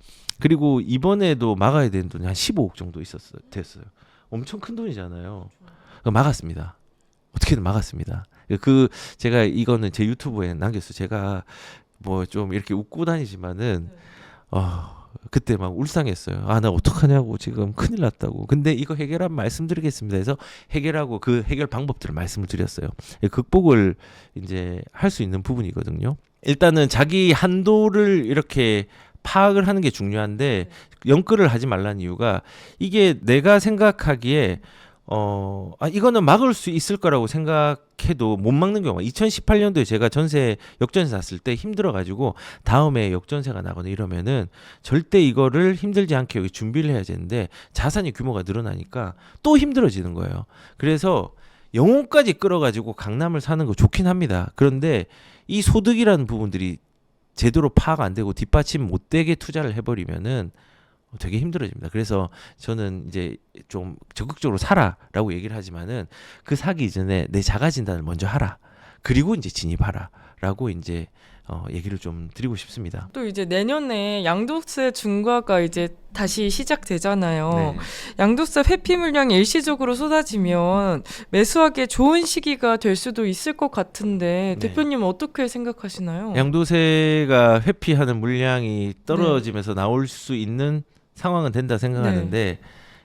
그리고 이번에도 막아야 되는 돈이 한 15억 정도 됐어요. 엄청 큰 돈이잖아요. 막았습니다. 어떻게든 막았습니다. 제가 이거는 제 유튜브에 남겼어요. 제가 뭐 좀 이렇게 웃고 다니지만은 그때 막 울상했어요. 아, 나 어떡하냐고 지금 큰일 났다고. 근데 이거 해결하면 말씀드리겠습니다. 해서 해결하고 그 해결 방법들을 말씀을 드렸어요. 극복을 이제 할 수 있는 부분이거든요. 일단은 자기 한도를 이렇게 파악을 하는 게 중요한데 영끌을 하지 말라는 이유가 이게 내가 생각하기에 이거는 막을 수 있을 거라고 생각해도 못 막는 경우가 2018년도에 제가 역전세 샀을 때 힘들어가지고 다음에 역전세가 나거나 이러면은 절대 이거를 힘들지 않게 여기 준비를 해야 되는데 자산의 규모가 늘어나니까 또 힘들어지는 거예요. 그래서 영혼까지 끌어가지고 강남을 사는 거 좋긴 합니다. 그런데 이 소득이라는 부분들이 제대로 파악 안 되고 뒷받침 못 되게 투자를 해버리면은 되게 힘들어집니다. 그래서 저는 이제 좀 적극적으로 사라라고 얘기를 하지만은 그 사기 이전에 내 자가 진단을 먼저 하라. 그리고 이제 진입하라라고 이제 얘기를 좀 드리고 싶습니다. 또 이제 내년에 양도세 중과가 이제 다시 시작되잖아요. 네. 양도세 회피 물량이 일시적으로 쏟아지면 매수하기에 좋은 시기가 될 수도 있을 것 같은데 네. 대표님은 어떻게 생각하시나요? 양도세가 회피하는 물량이 떨어지면서 나올 수 있는 상황은 된다 생각하는데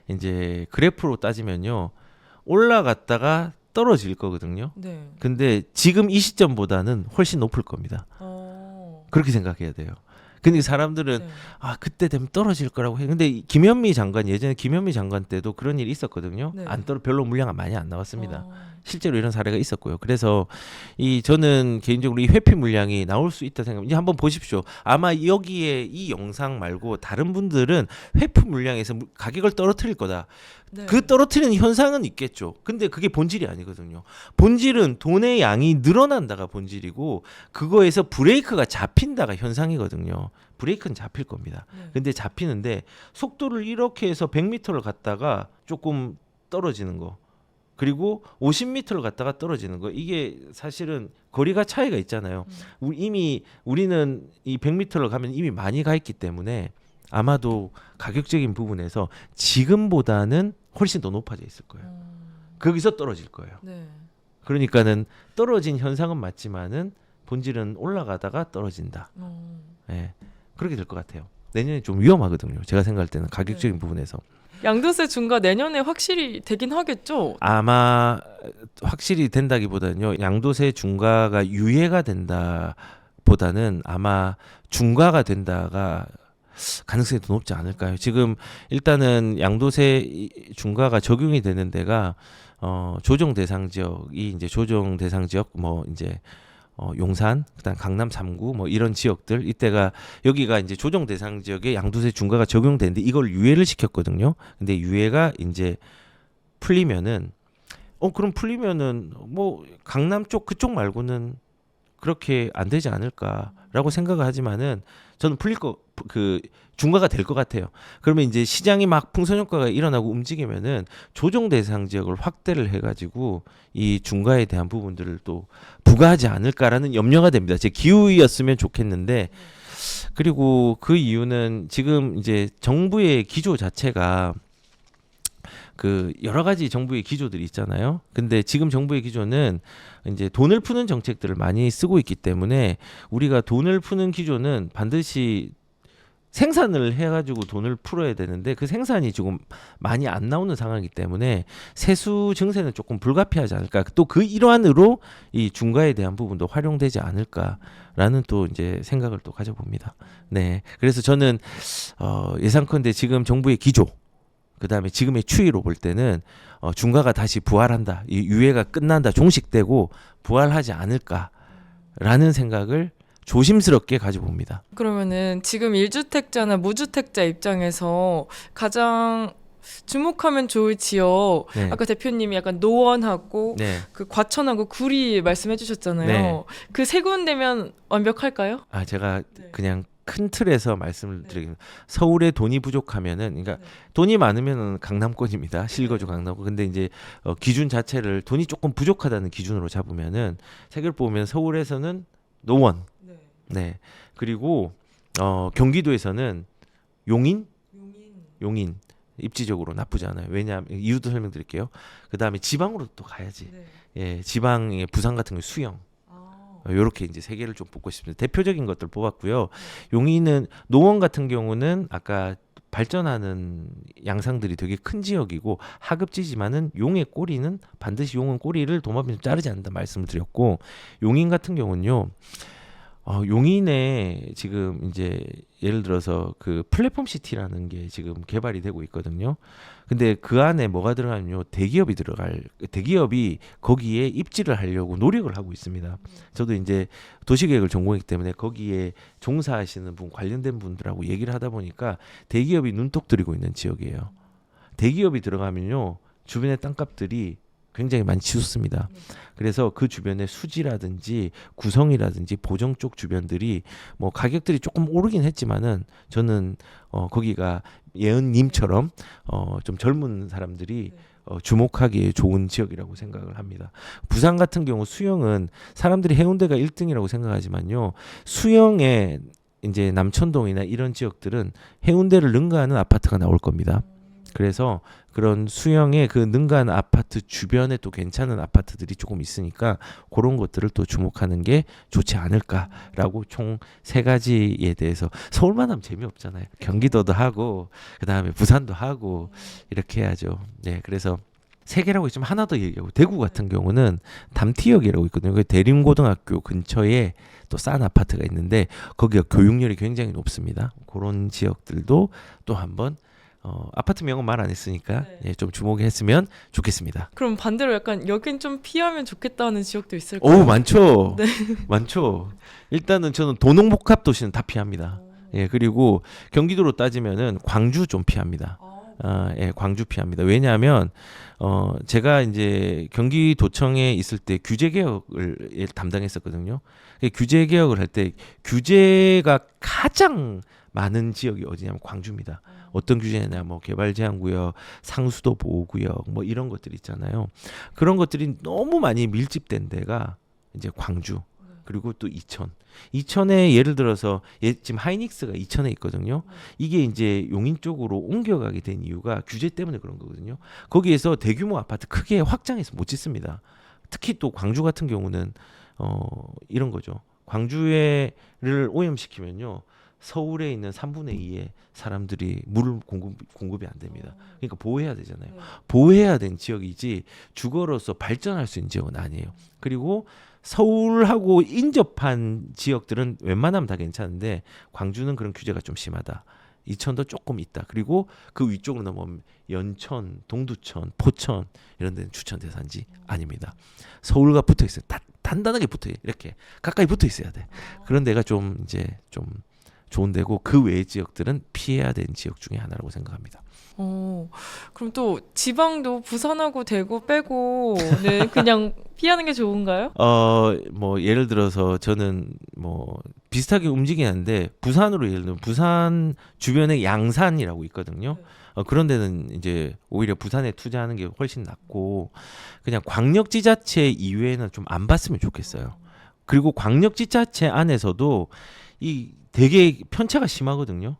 이제 그래프로 따지면요. 올라갔다가 떨어질 거거든요. 네. 근데 지금 이 시점보다는 훨씬 높을 겁니다. 그렇게 생각해야 돼요. 근데 사람들은 네. 그때 되면 떨어질 거라고 해. 근데 김현미 장관 예전에 김현미 장관 때도 그런 일이 있었거든요. 네. 별로 물량 많이 안 나왔습니다. 실제로 이런 사례가 있었고요. 그래서 저는 개인적으로 이 회피 물량이 나올 수 있다 생각합니다. 한번 보십시오. 아마 여기에 이 영상 말고 다른 분들은 회피 물량에서 가격을 떨어뜨릴 거다. 네. 그 떨어뜨리는 현상은 있겠죠. 근데 그게 본질이 아니거든요. 본질은 돈의 양이 늘어난다가 본질이고 그거에서 브레이크가 잡힌다가 현상이거든요. 브레이크는 잡힐 겁니다. 네. 근데 잡히는데 속도를 이렇게 해서 100m를 갔다가 조금 떨어지는 거. 그리고 50m를 갔다가 떨어지는 거. 이게 사실은 거리가 차이가 있잖아요. 우리는 이 100m를 가면 이미 많이 가 있기 때문에 아마도 가격적인 부분에서 지금보다는 훨씬 더 높아져 있을 거예요. 거기서 떨어질 거예요. 네. 그러니까는 떨어진 현상은 맞지만은 본질은 올라가다가 떨어진다. 예, 그렇게 될 것 같아요. 내년에 좀 위험하거든요. 제가 생각할 때는 가격적인 네. 부분에서. 양도세 중과 내년에 확실히 되긴 하겠죠? 아마 확실히 된다기보다는요. 양도세 중과가 유예가 된다보다는 아마 중과가 된다가 가능성이 더 높지 않을까요? 지금 일단은 양도세 중과가 적용이 되는 데가 조정 대상 지역이 이제 조정 대상 지역 뭐 이제 용산, 그다음 강남 3구 뭐 이런 지역들 이때가 여기가 이제 조정 대상 지역에 양도세 중과가 적용되는데 이걸 유예를 시켰거든요. 근데 유예가 이제 풀리면은 그럼 풀리면은 뭐 강남 쪽 그쪽 말고는 그렇게 안 되지 않을까라고 생각을 하지만은 저는 풀릴 그 중과가 될 것 같아요. 그러면 이제 시장이 막 풍선 효과가 일어나고 움직이면은 조정 대상 지역을 확대를 해가지고 이 중과에 대한 부분들을 또 부과하지 않을까라는 염려가 됩니다. 제 기우였으면 좋겠는데 그리고 그 이유는 지금 이제 정부의 기조 자체가 그 여러 가지 정부의 기조들이 있잖아요. 근데 지금 정부의 기조는 이제 돈을 푸는 정책들을 많이 쓰고 있기 때문에 우리가 돈을 푸는 기조는 반드시 생산을 해가지고 돈을 풀어야 되는데 그 생산이 지금 많이 안 나오는 상황이기 때문에 세수 증세는 조금 불가피하지 않을까. 또 그 일환으로 이 중과에 대한 부분도 활용되지 않을까라는 또 이제 생각을 또 가져봅니다. 네, 그래서 저는 예상컨대 지금 정부의 기조 그다음에 지금의 추이로 볼 때는 중과가 다시 부활한다. 이 유예가 끝난다. 종식되고 부활하지 않을까라는 생각을 조심스럽게 가져봅니다. 그러면은 지금 1주택자나 무주택자 입장에서 가장 주목하면 좋을 지역 네. 아까 대표님이 약간 노원하고 네. 그 과천하고 구리 말씀해 주셨잖아요. 네. 그 세 군데면 완벽할까요? 제가 네. 그냥 큰 틀에서 말씀을 네. 드리겠습니다. 서울에 돈이 부족하면은 그러니까 네. 돈이 많으면은 강남권입니다. 실거주 강남권. 근데 이제 기준 자체를 돈이 조금 부족하다는 기준으로 잡으면은 색을 보면 서울에서는 노원. 네. 네. 그리고 경기도에서는 용인 입지적으로 나쁘지 않아요. 왜냐하면 이유도 설명드릴게요. 그다음에 지방으로 또 가야지. 네. 예, 지방의 부산 같은 경우 수영. 요렇게 이제 세 개를 좀 뽑고 싶습니다. 대표적인 것들 뽑았고요. 용인은 노원 같은 경우는 아까 발전하는 양상들이 되게 큰 지역이고 하급지지만은 용의 꼬리는 반드시 용은 꼬리를 도마뱀 자르지 않는다 말씀을 드렸고 용인 같은 경우는요. 용인에 지금 이제 예를 들어서 그 플랫폼 시티라는 게 지금 개발이 되고 있거든요. 근데 그 안에 뭐가 들어가면요. 대기업이 거기에 입지를 하려고 노력을 하고 있습니다. 저도 이제 도시계획을 전공했기 때문에 거기에 종사하시는 분 관련된 분들하고 얘기를 하다 보니까 대기업이 눈독 들이고 있는 지역이에요. 대기업이 들어가면요. 주변의 땅값들이 굉장히 많이 치솟습니다. 그래서 그 주변에 수지라든지 구성이라든지 보정 쪽 주변들이 뭐 가격들이 조금 오르긴 했지만은 저는 거기가 예은님처럼 좀 젊은 사람들이 주목하기에 좋은 지역이라고 생각을 합니다. 부산 같은 경우 수영은 사람들이 해운대가 1등이라고 생각하지만요. 수영에 이제 남천동이나 이런 지역들은 해운대를 능가하는 아파트가 나올 겁니다. 그래서 그런 수영의 그 능가한 아파트 주변에 또 괜찮은 아파트들이 조금 있으니까 그런 것들을 또 주목하는 게 좋지 않을까라고 총 세 가지에 대해서 서울만 하면 재미없잖아요. 경기도도 하고 그다음에 부산도 하고 이렇게 해야죠. 네, 그래서 세 개라고 있지만 하나 더 얘기하고 대구 같은 경우는 담티역이라고 있거든요. 그 대림고등학교 근처에 또 싼 아파트가 있는데 거기가 교육열이 굉장히 높습니다. 그런 지역들도 또 한번 아파트 명은 말 안 했으니까 네. 예, 좀 주목했으면 좋겠습니다. 그럼 반대로 약간 여긴 좀 피하면 좋겠다는 지역도 있을까요? 오, 많죠. 네. 많죠. 일단은 저는 도농복합 도시는 다 피합니다. 예, 그리고 경기도로 따지면은 광주 좀 피합니다. 예, 광주 피합니다. 왜냐하면 제가 이제 경기도청에 있을 때 규제 개혁을 담당했었거든요. 규제 개혁을 할 때 규제가 가장 많은 지역이 어디냐면 광주입니다. 어떤 규제냐, 뭐 개발 제한 구역, 상수도 보호 구역, 뭐 이런 것들 있잖아요. 그런 것들이 너무 많이 밀집된 데가 이제 광주. 그리고 또 이천에 예를 들어서 지금 하이닉스가 이천에 있거든요. 이게 이제 용인 쪽으로 옮겨가게 된 이유가 규제 때문에 그런 거거든요. 거기에서 대규모 아파트 크게 확장해서 못 짓습니다. 특히 또 광주 같은 경우는 이런 거죠. 광주를 오염시키면요. 서울에 있는 3분의 2의 사람들이 물을 공급이 안 됩니다. 그러니까 보호해야 되잖아요. 보호해야 되는 지역이지 주거로서 발전할 수 있는 지역은 아니에요. 그리고 서울하고 인접한 지역들은 웬만하면 다 괜찮은데 광주는 그런 규제가 좀 심하다. 이천도 조금 있다. 그리고 그 위쪽으로 넘어오면 연천, 동두천, 포천 이런 데는 추천 대상지 아닙니다. 서울과 붙어 있어요. 단단하게 붙어 이렇게 가까이 붙어 있어야 돼. 그런 데가 좀 이제 좀 좋은 데고 그 외의 지역들은 피해야 되는 지역 중에 하나라고 생각합니다. 그럼 또 지방도 부산하고 대구 빼고 네, 그냥 피하는 게 좋은가요? 뭐 예를 들어서 저는 뭐 비슷하게 움직이는데 부산으로 예를 들면 부산 주변에 양산이라고 있거든요. 그런 데는 이제 오히려 부산에 투자하는 게 훨씬 낫고 그냥 광역지자체 이외에는 좀 안 봤으면 좋겠어요. 그리고 광역지자체 안에서도 이 되게 편차가 심하거든요.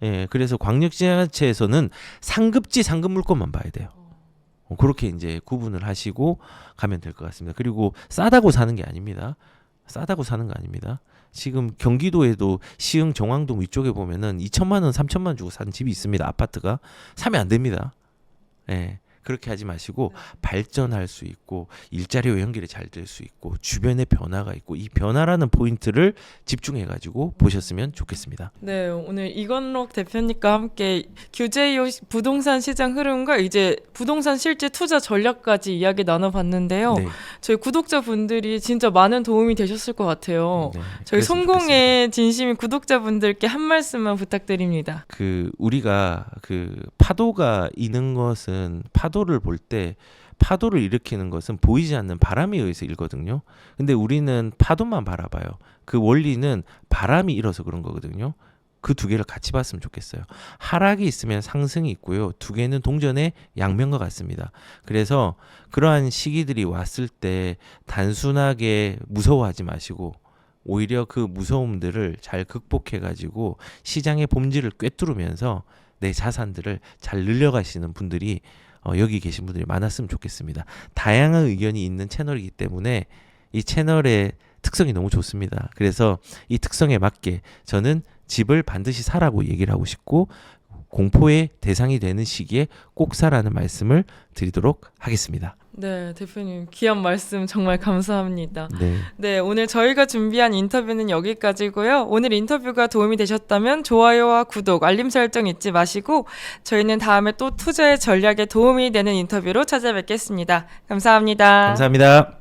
예, 그래서 광역지자체에서는 상급지 상급 물건만 봐야 돼요. 그렇게 이제 구분을 하시고 가면 될 것 같습니다. 그리고 싸다고 사는 게 아닙니다. 싸다고 사는 거 아닙니다. 지금 경기도에도 시흥 정왕동 위쪽에 보면은 2천만 원, 3천만 원 주고 산 집이 있습니다. 아파트가 사면 안 됩니다. 예. 그렇게 하지 마시고 발전할 수 있고 일자리와 연결이 잘 될 수 있고 주변에 변화가 있고 이 변화라는 포인트를 집중해 가지고 보셨으면 좋겠습니다. 네, 오늘 이건록 대표님과 함께 규제 이후 부동산 시장 흐름과 이제 부동산 실제 투자 전략까지 이야기 나눠봤는데요. 네. 저희 구독자분들이 진짜 많은 도움이 되셨을 것 같아요. 네, 저희 그랬으면 성공의 진심인 구독자분들께 한 말씀만 부탁드립니다. 우리가 파도가 이는 것은 파도를 볼 때 파도를 일으키는 것은 보이지 않는 바람에 의해서 일거든요. 근데 우리는 파도만 바라봐요. 그 원리는 바람이 일어서 그런 거거든요. 그 두 개를 같이 봤으면 좋겠어요. 하락이 있으면 상승이 있고요. 두 개는 동전의 양면과 같습니다. 그래서 그러한 시기들이 왔을 때 단순하게 무서워하지 마시고 오히려 그 무서움들을 잘 극복해가지고 시장의 본질을 꿰뚫으면서 내 자산들을 잘 늘려가시는 분들이 여기 계신 분들이 많았으면 좋겠습니다. 다양한 의견이 있는 채널이기 때문에 이 채널의 특성이 너무 좋습니다. 그래서 이 특성에 맞게 저는 집을 반드시 사라고 얘기를 하고 싶고 공포의 대상이 되는 시기에 꼭 사라는 말씀을 드리도록 하겠습니다. 네, 대표님 귀한 말씀 정말 감사합니다. 네. 네, 오늘 저희가 준비한 인터뷰는 여기까지고요. 오늘 인터뷰가 도움이 되셨다면 좋아요와 구독, 알림 설정 잊지 마시고 저희는 다음에 또 투자의 전략에 도움이 되는 인터뷰로 찾아뵙겠습니다. 감사합니다. 감사합니다.